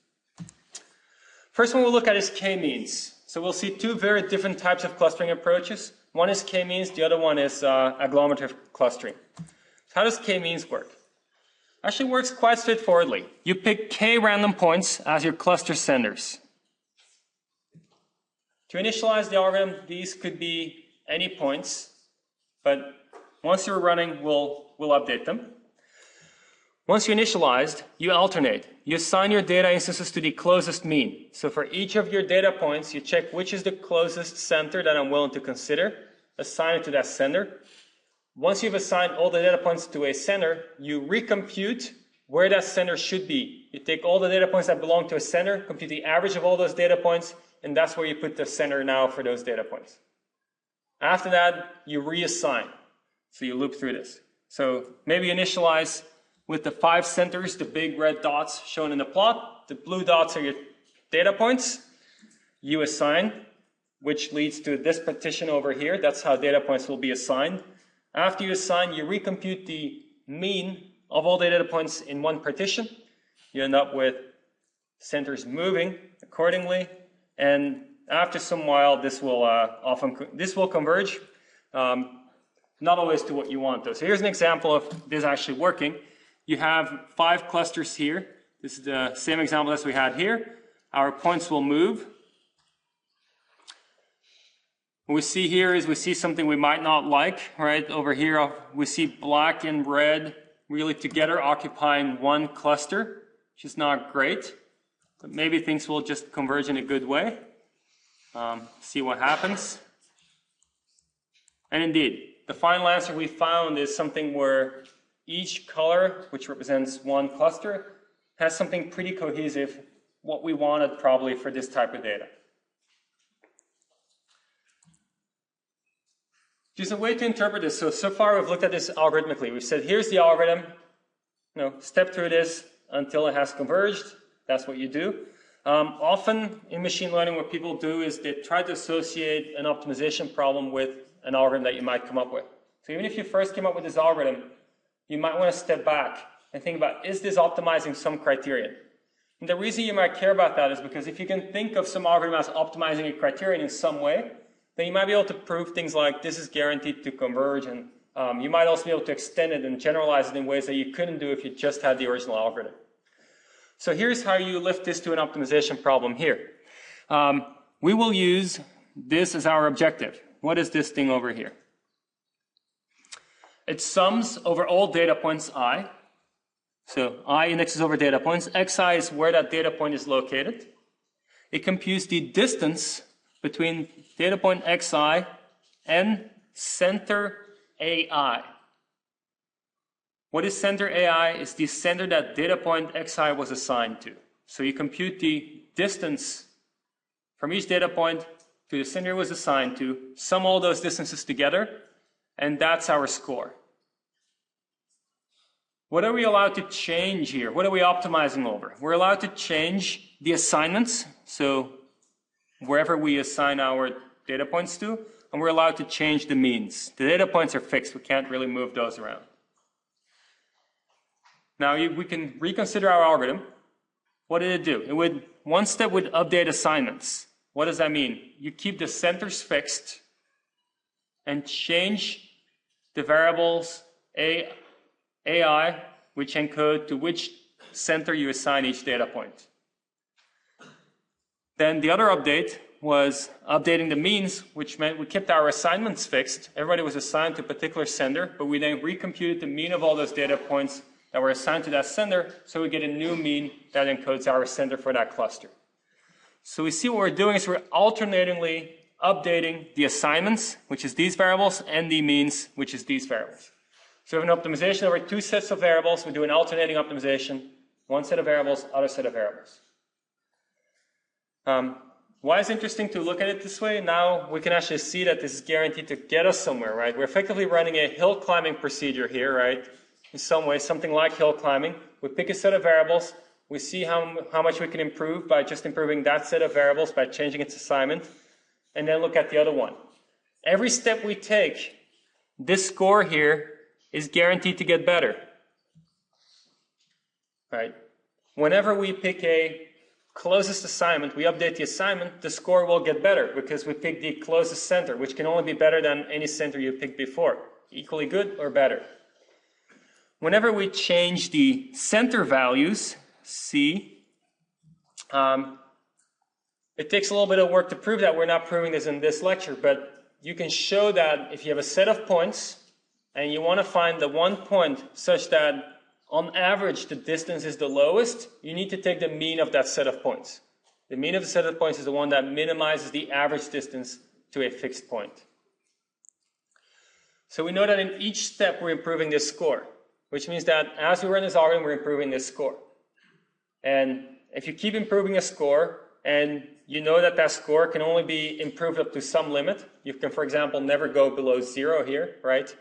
First one we'll look at is k-means. So we'll see two very different types of clustering approaches. One is k-means, the other one is agglomerative clustering. So how does k-means work? Actually works quite straightforwardly. You pick k random points as your cluster centers. To initialize the algorithm, these could be any points, but once you're running, we'll update them. Once you initialized, you alternate. You assign your data instances to the closest mean. So for each of your data points, you check which is the closest center that I'm willing to consider. Assign it to that center. Once you've assigned all the data points to a center, you recompute where that center should be. You take all the data points that belong to a center, compute the average of all those data points, and that's where you put the center now for those data points. After that, you reassign. So you loop through this. So maybe initialize with the 5 centers, the big red dots shown in the plot. The blue dots are your data points. You assign, which leads to this partition over here. That's how data points will be assigned. After you assign, you recompute the mean of all the data points in one partition. You end up with centers moving accordingly. And after some while, this will converge. Not always to what you want, though. So here's an example of this actually working. You have 5 clusters here. This is the same example as we had here. Our points will move. What we see here is we see something we might not like, right? Over here, we see black and red really together occupying one cluster, which is not great. But maybe things will just converge in a good way. See what happens. And indeed, the final answer we found is something where each color, which represents one cluster, has something pretty cohesive, what we wanted probably for this type of data. Just a way to interpret this. So far we've looked at this algorithmically. We've said, here's the algorithm. Step through this until it has converged. That's what you do. Often in machine learning, what people do is they try to associate an optimization problem with an algorithm that you might come up with. So even if you first came up with this algorithm, you might want to step back and think about, is this optimizing some criterion? And the reason you might care about that is because if you can think of some algorithm as optimizing a criterion in some way, then you might be able to prove things like this is guaranteed to converge, and you might also be able to extend it and generalize it in ways that you couldn't do if you just had the original algorithm. So here's how you lift this to an optimization problem here. We will use this as our objective. What is this thing over here? It sums over all data points I. So I indexes over data points. Xi is where that data point is located. It computes the distance between data point Xi and center AI. What is center AI? Is the center that data point Xi was assigned to. So you compute the distance from each data point to the center it was assigned to, sum all those distances together, and that's our score. What are we allowed to change here? What are we optimizing over? We're allowed to change the assignments, so wherever we assign our data points to, and we're allowed to change the means. The data points are fixed. We can't really move those around. Now we can reconsider our algorithm. What did it do? One step would update assignments. What does that mean? You keep the centers fixed and change the variables AI, which encode to which center you assign each data point. Then the other update was updating the means, which meant we kept our assignments fixed. Everybody was assigned to a particular sender, but we then recomputed the mean of all those data points that were assigned to that sender, so we get a new mean that encodes our sender for that cluster. So we see what we're doing is we're alternatingly updating the assignments, which is these variables, and the means, which is these variables. So we have an optimization over two sets of variables. We do an alternating optimization, one set of variables, other set of variables. Why is it interesting to look at it this way? Now we can actually see that this is guaranteed to get us somewhere, right? We're effectively running a hill climbing procedure here, right? In some way, something like hill climbing. We pick a set of variables. We see how much we can improve by just improving that set of variables by changing its assignment, and then look at the other one. Every step we take, this score here is guaranteed to get better, right? Whenever we pick a closest assignment, we update the assignment, the score will get better because we pick the closest center, which can only be better than any center you picked before, equally good or better. Whenever we change the center values, C, it takes a little bit of work to prove that. We're not proving this in this lecture, but you can show that if you have a set of points and you want to find the one point such that on average the distance is the lowest, you need to take the mean of that set of points. The mean of the set of points is the one that minimizes the average distance to a fixed point. So we know that in each step we're improving this score, which means that as we run this algorithm, we're improving this score. And if you keep improving a score, and you know that that score can only be improved up to some limit, you can, for example, never go below 0 here, right?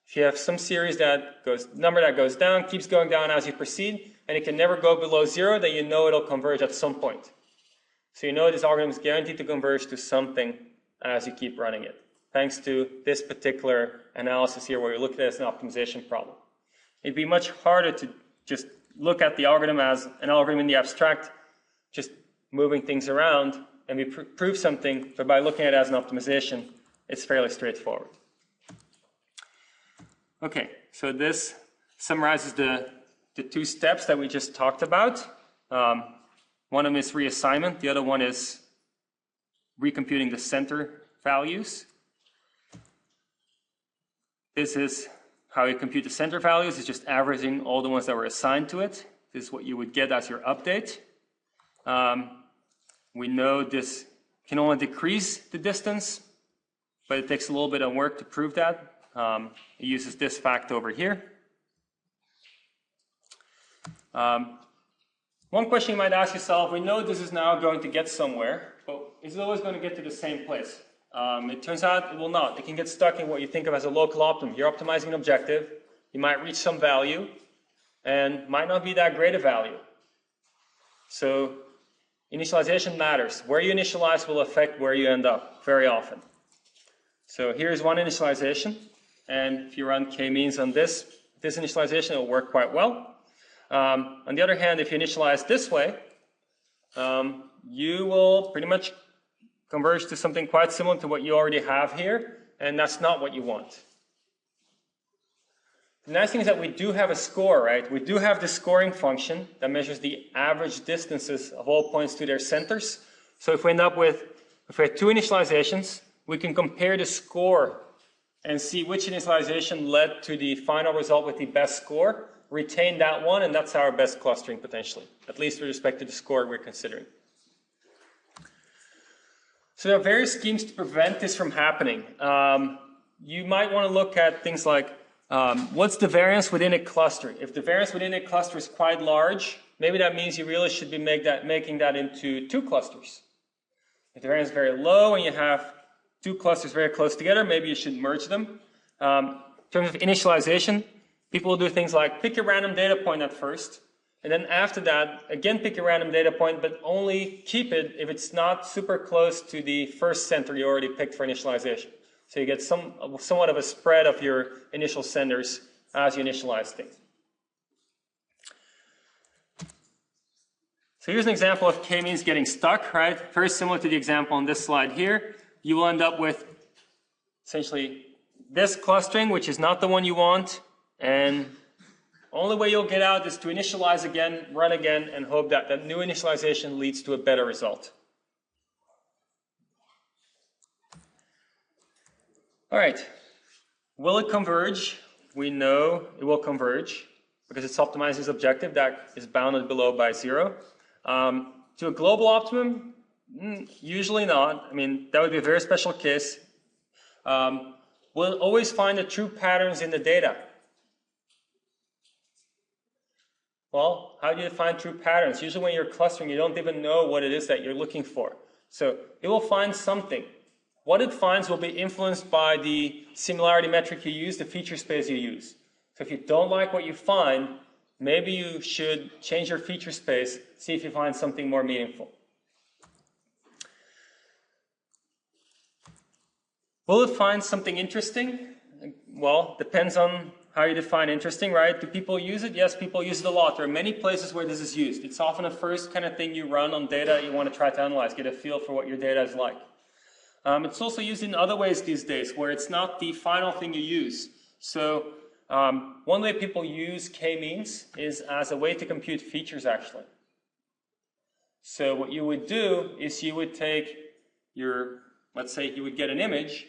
If you have some series that number that goes down, keeps going down as you proceed, and it can never go below 0, then you know it'll converge at some point. So you know this algorithm is guaranteed to converge to something as you keep running it, thanks to this particular analysis here where we look at it as an optimization problem. It'd be much harder to just look at the algorithm as an algorithm in the abstract, just moving things around, and we prove something, but by looking at it as an optimization, it's fairly straightforward. Okay, so this summarizes the two steps that we just talked about. One of them is reassignment, the other one is recomputing the center values. This is how you compute the center values. It's just averaging all the ones that were assigned to it. This is what you would get as your update. We know this can only decrease the distance, but it takes a little bit of work to prove that. It uses this fact over here. One question you might ask yourself, we know this is now going to get somewhere, but is it always going to get to the same place? It turns out it will not. It can get stuck in what you think of as a local optimum. You're optimizing an objective, you might reach some value, and might not be that great a value. So initialization matters. Where you initialize will affect where you end up very often. So here's one initialization, and if you run k-means on this initialization, it will work quite well. On the other hand, if you initialize this way, you will pretty much converge to something quite similar to what you already have here, and that's not what you want. The nice thing is that we do have a score, right? We do have this scoring function that measures the average distances of all points to their centers. So if we end up with, if we have two initializations, we can compare the score and see which initialization led to the final result with the best score, retain that one, and that's our best clustering potentially, at least with respect to the score we're considering. So there are various schemes to prevent this from happening. You might want to look at things like what's the variance within a cluster. If the variance within a cluster is quite large, maybe that means you really should be making that into two clusters. If the variance is very low and you have two clusters very close together, maybe you should merge them. In terms of initialization, people will do things like pick a random data point at first, and then after that, again pick a random data point, but only keep it if it's not super close to the first center you already picked for initialization. So you get somewhat of a spread of your initial centers as you initialize things. So here's an example of k-means getting stuck, right? Very similar to the example on this slide here. You will end up with essentially this clustering, which is not the one you want, and only way you'll get out is to initialize again, run again, and hope that that new initialization leads to a better result. All right, will it converge? We know it will converge because it's optimizing its objective that is bounded below by 0. To a global optimum, usually not. I mean, that would be a very special case. We'll always find the true patterns in the data. Well, how do you find true patterns? Usually when you're clustering, you don't even know what it is that you're looking for. So it will find something. What it finds will be influenced by the similarity metric you use, the feature space you use. So if you don't like what you find, maybe you should change your feature space, see if you find something more meaningful. Will it find something interesting? Well, depends on how you define interesting, right? Do people use it? Yes, people use it a lot. There are many places where this is used. It's often the first kind of thing you run on data you want to try to analyze, get a feel for what your data is like. It's also used in other ways these days, where it's not the final thing you use. So one way people use k-means is as a way to compute features, actually. So what you would do is you would take your, let's say you would get an image,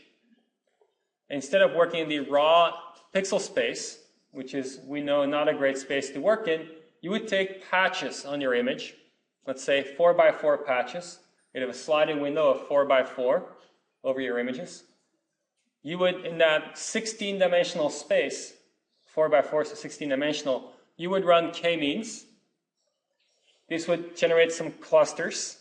instead of working in the raw pixel space, which is, we know, not a great space to work in, you would take patches on your image, let's say 4x4 patches. You'd have a sliding window of 4x4 over your images. You would, in that 16-dimensional space, 4x4, so 16-dimensional, you would run k-means. This would generate some clusters.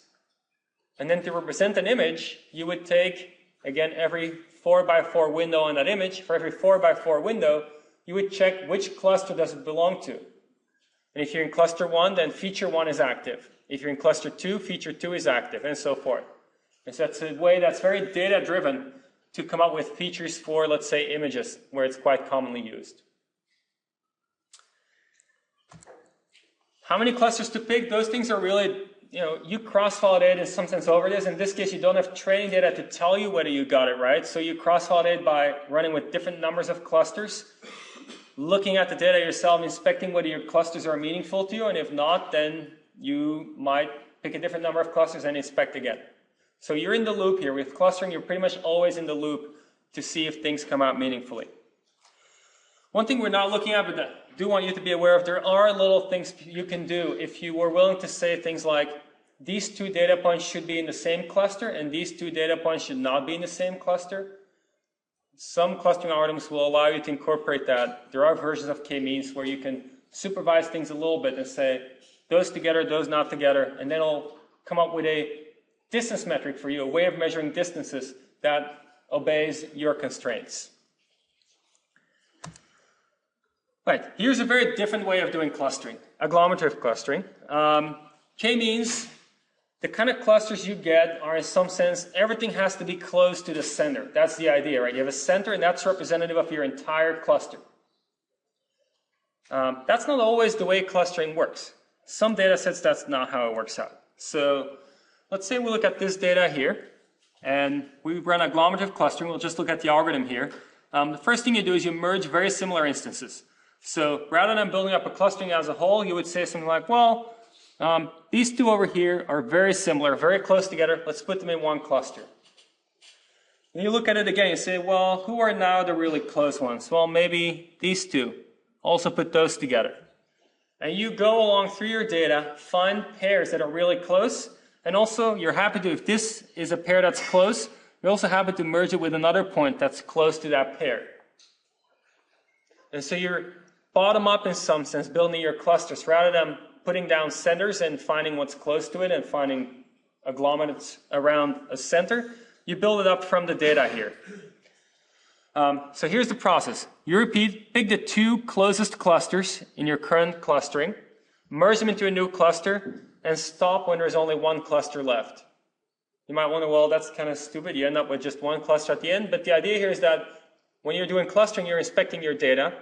And then to represent an image, you would take, again, every 4x4 window on that image. For every 4x4 window, you would check which cluster does it belong to. And if you're in cluster 1, then feature 1 is active. If you're in cluster 2, feature 2 is active, and so forth. And so that's a way that's very data-driven to come up with features for, let's say, images, where it's quite commonly used. How many clusters to pick? Those things are really, you cross-validate in some sense over this. In this case, you don't have training data to tell you whether you got it right. So you cross-validate by running with different numbers of clusters, looking at the data yourself, inspecting whether your clusters are meaningful to you. And if not, then you might pick a different number of clusters and inspect again. So you're in the loop here. With clustering, you're pretty much always in the loop to see if things come out meaningfully. One thing we're not looking at, but that I do want you to be aware of, there are little things you can do if you were willing to say things like, these two data points should be in the same cluster, and these two data points should not be in the same cluster. Some clustering algorithms will allow you to incorporate that. There are versions of k-means where you can supervise things a little bit and say, those together, those not together, and then it'll come up with a distance metric for you, a way of measuring distances that obeys your constraints. Right, here's a very different way of doing clustering, agglomerative clustering. K-means, the kind of clusters you get are in some sense, everything has to be close to the center. That's the idea, right? You have a center and that's representative of your entire cluster. That's not always the way clustering works. Some data sets, that's not how it works out. So let's say we look at this data here, and we run agglomerative clustering. We'll just look at the algorithm here. The first thing you do is you merge very similar instances. So rather than building up a clustering as a whole, you would say something like, well, these two over here are very similar, very close together. Let's put them in one cluster. And you look at it again, you say, well, who are now the really close ones? Well, maybe these two. Also put those together. And you go along through your data, find pairs that are really close, and also you're happy to, if this is a pair that's close, you're also happy to merge it with another point that's close to that pair. And so you're bottom up in some sense, building your clusters, rather than putting down centers and finding what's close to it and finding agglomerates around a center. You build it up from the data here. So here's the process. You pick the two closest clusters in your current clustering, merge them into a new cluster, and stop when there's only one cluster left. You might wonder, well, that's kind of stupid. You end up with just one cluster at the end. But the idea here is that when you're doing clustering, you're inspecting your data,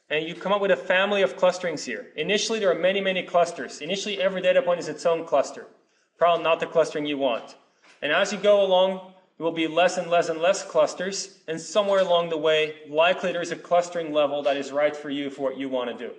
and you come up with a family of clusterings here. Initially, there are many, many clusters. Initially, every data point is its own cluster. Probably not the clustering you want. And as you go along, there will be less and less and less clusters, and somewhere along the way, likely there's a clustering level that is right for you for what you want to do.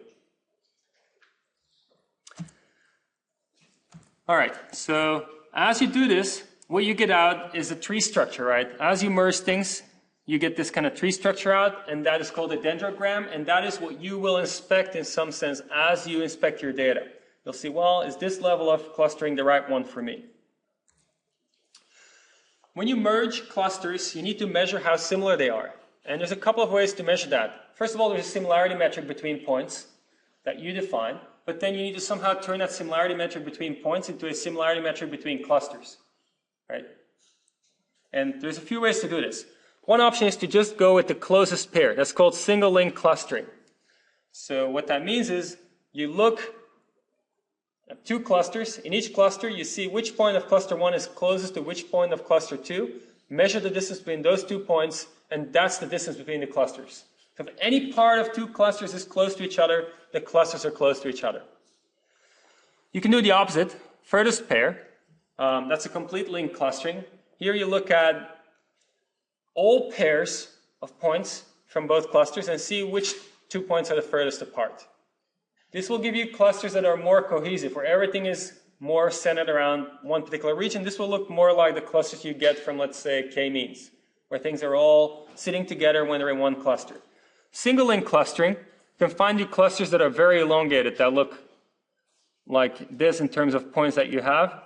All right, so as you do this, what you get out is a tree structure, right? As you merge things, you get this kind of tree structure out, and that is called a dendrogram, and that is what you will inspect in some sense as you inspect your data. You'll see, well, is this level of clustering the right one for me? When you merge clusters, you need to measure how similar they are. And there's a couple of ways to measure that. First of all, there's a similarity metric between points that you define, but then you need to somehow turn that similarity metric between points into a similarity metric between clusters, right? And there's a few ways to do this. One option is to just go with the closest pair. That's called single link clustering. So what that means is you look at two clusters. In each cluster, you see which point of cluster 1 is closest to which point of cluster 2. Measure the distance between those 2 points, and that's the distance between the clusters. So if any part of 2 clusters is close to each other, the clusters are close to each other. You can do the opposite, furthest pair. That's a complete link clustering. Here you look at all pairs of points from both clusters and see which 2 points are the furthest apart. This will give you clusters that are more cohesive, where everything is more centered around one particular region. This will look more like the clusters you get from, let's say, k-means, where things are all sitting together when they're in one cluster. Single link clustering can find you clusters that are very elongated, that look like this in terms of points that you have.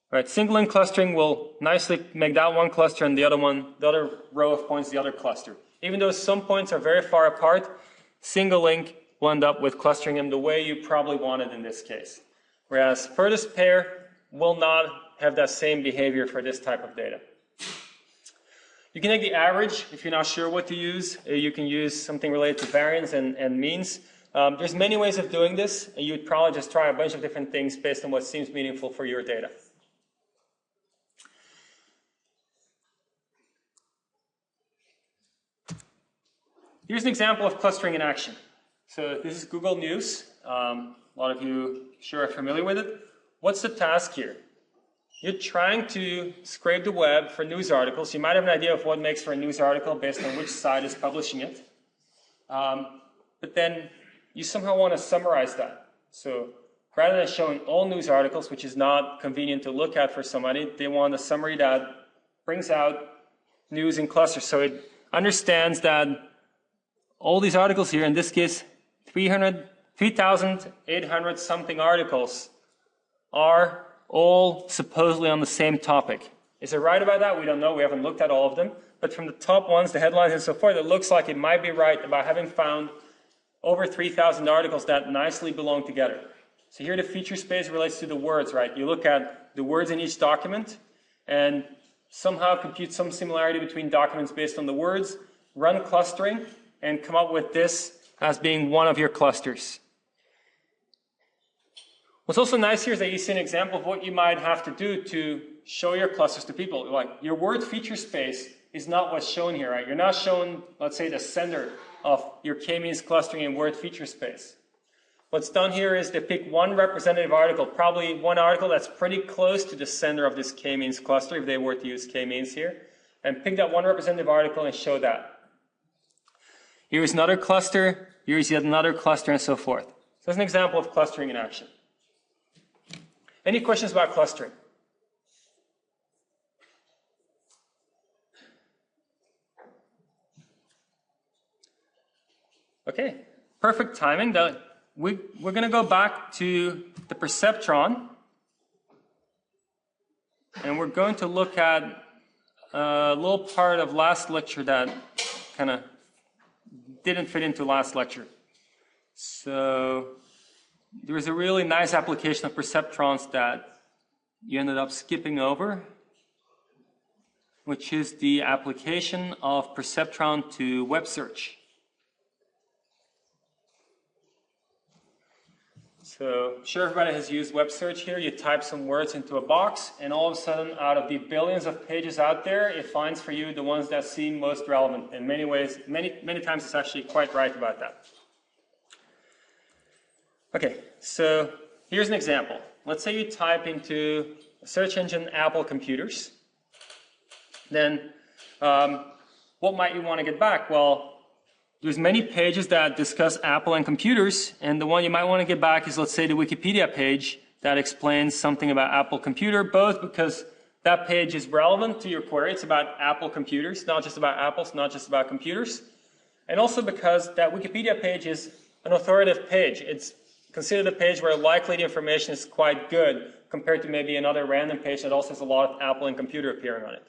Right, single link clustering will nicely make that one cluster and the other row of points, the other cluster. Even though some points are very far apart, single link will end up with clustering them the way you probably wanted in this case. Whereas furthest pair will not have that same behavior for this type of data. You can take the average if you're not sure what to use. You can use something related to variance and means. There's many ways of doing this, and you'd probably just try a bunch of different things based on what seems meaningful for your data. Here's an example of clustering in action. So this is Google News. A lot of you sure are familiar with it. What's the task here? You're trying to scrape the web for news articles. You might have an idea of what makes for a news article based on which site is publishing it. But then you somehow want to summarize that. So rather than showing all news articles, which is not convenient to look at for somebody, they want a summary that brings out news in clusters. So it understands that all these articles here, in this case, 3,800 something articles, are all supposedly on the same topic. Is it right about that? We don't know. We haven't looked at all of them. But from the top ones, the headlines and so forth, it looks like it might be right about having found over 3,000 articles that nicely belong together. So here the feature space relates to the words, right? You look at the words in each document and somehow compute some similarity between documents based on the words, run clustering, and come up with this as being one of your clusters. What's also nice here is that you see an example of what you might have to do to show your clusters to people. Like your word feature space is not what's shown here, right? You're not shown, let's say, the center of your k-means clustering in word feature space. What's done here is they pick one representative article, probably one article that's pretty close to the center of this k-means cluster, if they were to use k-means here, and pick that one representative article and show that. Here's another cluster, here's yet another cluster, and so forth. So that's an example of clustering in action. Any questions about clustering? Okay, perfect timing. We're going to go back to the Perceptron, and we're going to look at a little part of last lecture that kind of didn't fit into last lecture. So there was a really nice application of perceptrons that you ended up skipping over, which is the application of perceptron to web search. So I'm sure everybody has used web search here. You type some words into a box, and all of a sudden, out of the billions of pages out there, it finds for you the ones that seem most relevant. In many ways, many times it's actually quite right about that. Okay, so here's an example. Let's say you type into a search engine Apple computers. Then what might you want to get back? Well, there's many pages that discuss Apple and computers, and the one you might want to get back is, let's say, the Wikipedia page that explains something about Apple computer, both because that page is relevant to your query. It's about Apple computers, not just about apples, not just about computers, and also because that Wikipedia page is an authoritative page. It's considered a page where likely the information is quite good compared to maybe another random page that also has a lot of Apple and computer appearing on it.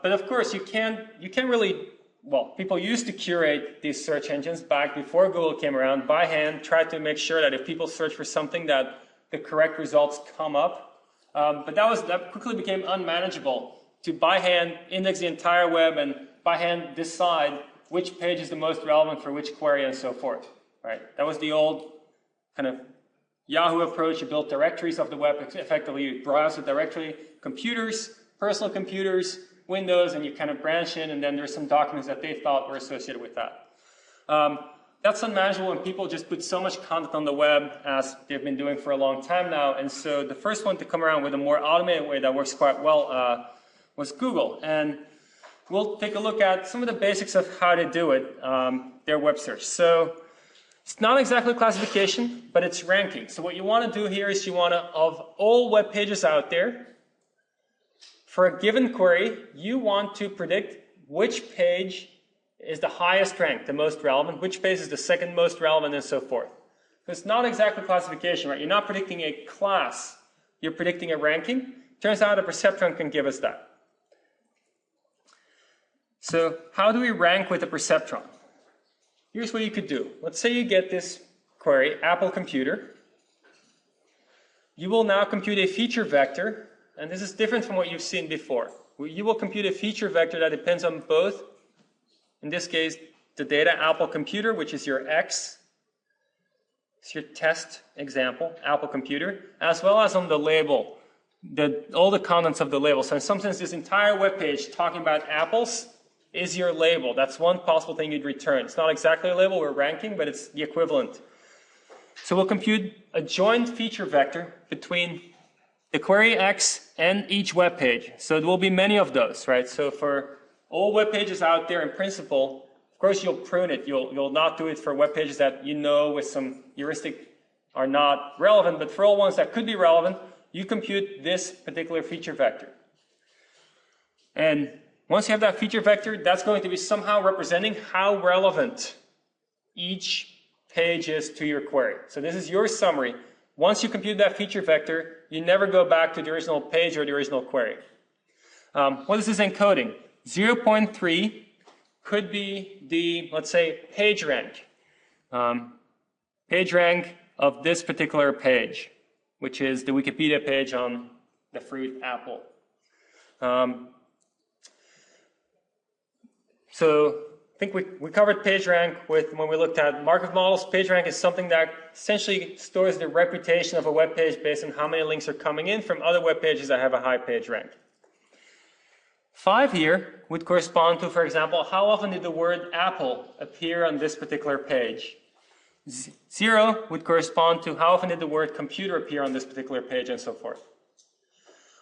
But of course, you can't really. Well, people used to curate these search engines back before Google came around by hand, tried to make sure that if people search for something that the correct results come up. But that quickly became unmanageable to by hand index the entire web and by hand decide which page is the most relevant for which query and so forth. Right? That was the old kind of Yahoo approach. You built directories of the web, effectively you browse the directory, computers, personal computers, Windows, and you kind of branch in, and then there's some documents that they thought were associated with that. That's unmanageable when people just put so much content on the web, as they've been doing for a long time now. And so the first one to come around with a more automated way that works quite well was Google. And we'll take a look at some of the basics of how to do it, their web search. So it's not exactly classification, but it's ranking. So what you want to do here is you want to, of all web pages out there, for a given query, you want to predict which page is the highest ranked, the most relevant, which page is the second most relevant, and so forth. It's not exactly classification, right? You're not predicting a class, you're predicting a ranking. Turns out a perceptron can give us that. So how do we rank with a perceptron? Here's what you could do. Let's say you get this query, Apple computer. You will now compute a feature vector. And this is different from what you've seen before. You will compute a feature vector that depends on both, in this case, the data Apple computer, which is your X. It's your test example, Apple computer, as well as on the label, all the contents of the label. So in some sense, this entire web page talking about apples is your label. That's one possible thing you'd return. It's not exactly a label, we're ranking, but it's the equivalent. So we'll compute a joint feature vector between the query X and each web page. So there will be many of those, right? So for all web pages out there, in principle, of course you'll prune it. You'll not do it for web pages that you know with some heuristic are not relevant, but for all ones that could be relevant, you compute this particular feature vector. And once you have that feature vector, that's going to be somehow representing how relevant each page is to your query. So this is your summary. Once you compute that feature vector, you never go back to the original page or the original query. What is this encoding? 0.3 could be the, let's say, page rank. page rank of this particular page, which is the Wikipedia page on the fruit apple. So I think we covered PageRank when we looked at Markov models. PageRank is something that essentially stores the reputation of a web page based on how many links are coming in from other web pages that have a high PageRank. 5 here would correspond to, for example, how often did the word apple appear on this particular page. 0 would correspond to how often did the word computer appear on this particular page, and so forth.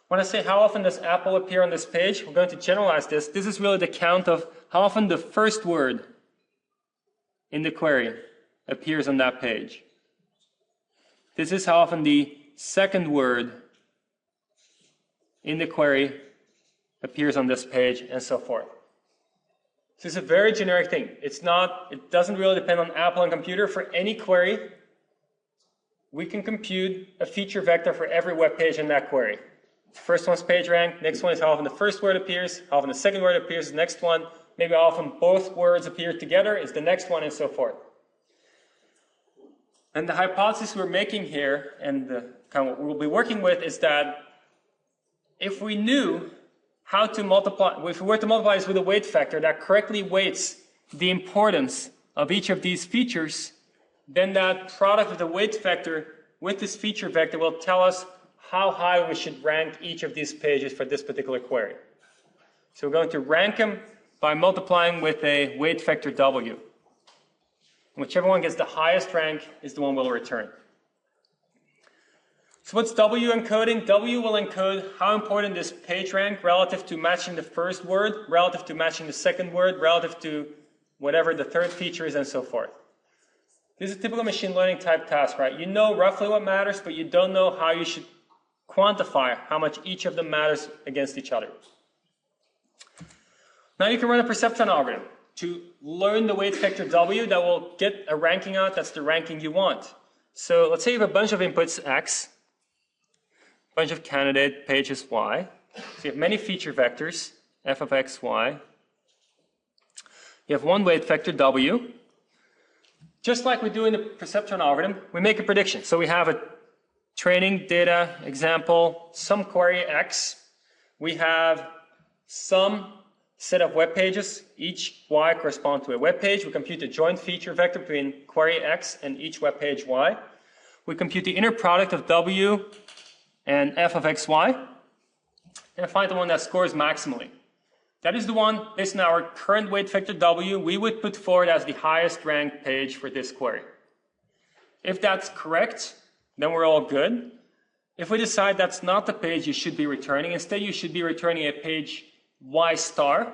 When I say how often does apple appear on this page, we're going to generalize this. This is really the count of how often the first word in the query appears on that page. This is how often the second word in the query appears on this page, and so forth. This is a very generic thing. It doesn't really depend on Apple and computer. For any query, we can compute a feature vector for every web page in that query. The first one's PageRank, next one is how often the first word appears, how often the second word appears, the next one, maybe how often both words appear together is the next one, and so forth. And the hypothesis we're making here, and the kind of what we'll be working with, is that if we knew how to multiply, if we were to multiply this with a weight factor that correctly weights the importance of each of these features, then that product of the weight factor with this feature vector will tell us how high we should rank each of these pages for this particular query. So we're going to rank them by multiplying with a weight factor W. And whichever one gets the highest rank is the one we'll return. So what's W encoding? W will encode how important is PageRank relative to matching the first word, relative to matching the second word, relative to whatever the third feature is, and so forth. This is a typical machine learning type task, right? You know roughly what matters, but you don't know how you should quantify how much each of them matters against each other. Now you can run a Perceptron algorithm to learn the weight factor W that will get a ranking out that's the ranking you want. So let's say you have a bunch of inputs X, a bunch of candidate pages Y. So you have many feature vectors, f of x, y. You have one weight factor W. Just like we do in the Perceptron algorithm, we make a prediction. So we have a training data example, some query X. We have some set of web pages. Each Y corresponds to a web page. We compute the joint feature vector between query X and each web page Y. We compute the inner product of W and f of x, y, and find the one that scores maximally. That is the one, based on our current weight factor W, we would put forward as the highest ranked page for this query. If that's correct, then we're all good. If we decide that's not the page you should be returning, instead you should be returning a page Y star,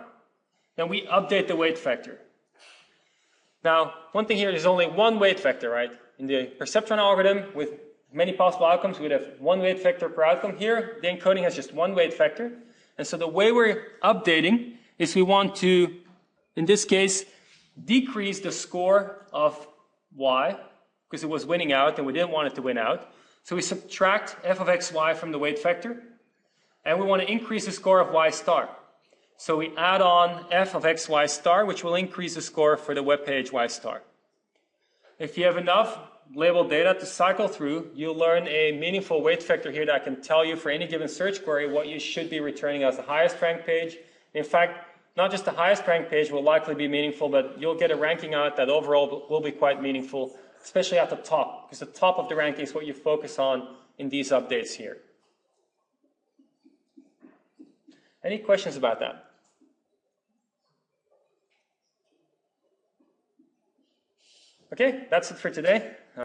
then we update the weight factor. Now, one thing here, there's only one weight factor, right? In the Perceptron algorithm, with many possible outcomes, we'd have one weight factor per outcome. Here, the encoding has just one weight factor. And so the way we're updating is we want to, in this case, decrease the score of Y, because it was winning out and we didn't want it to win out. So we subtract f of x, y from the weight factor, and we want to increase the score of y star. So we add on f of x, y star, which will increase the score for the web page y star. If you have enough labeled data to cycle through, you'll learn a meaningful weight factor here that can tell you for any given search query what you should be returning as the highest ranked page. In fact, not just the highest ranked page will likely be meaningful, but you'll get a ranking out that overall will be quite meaningful, especially at the top, because the top of the ranking is what you focus on in these updates here. Any questions about that? Okay, that's it for today.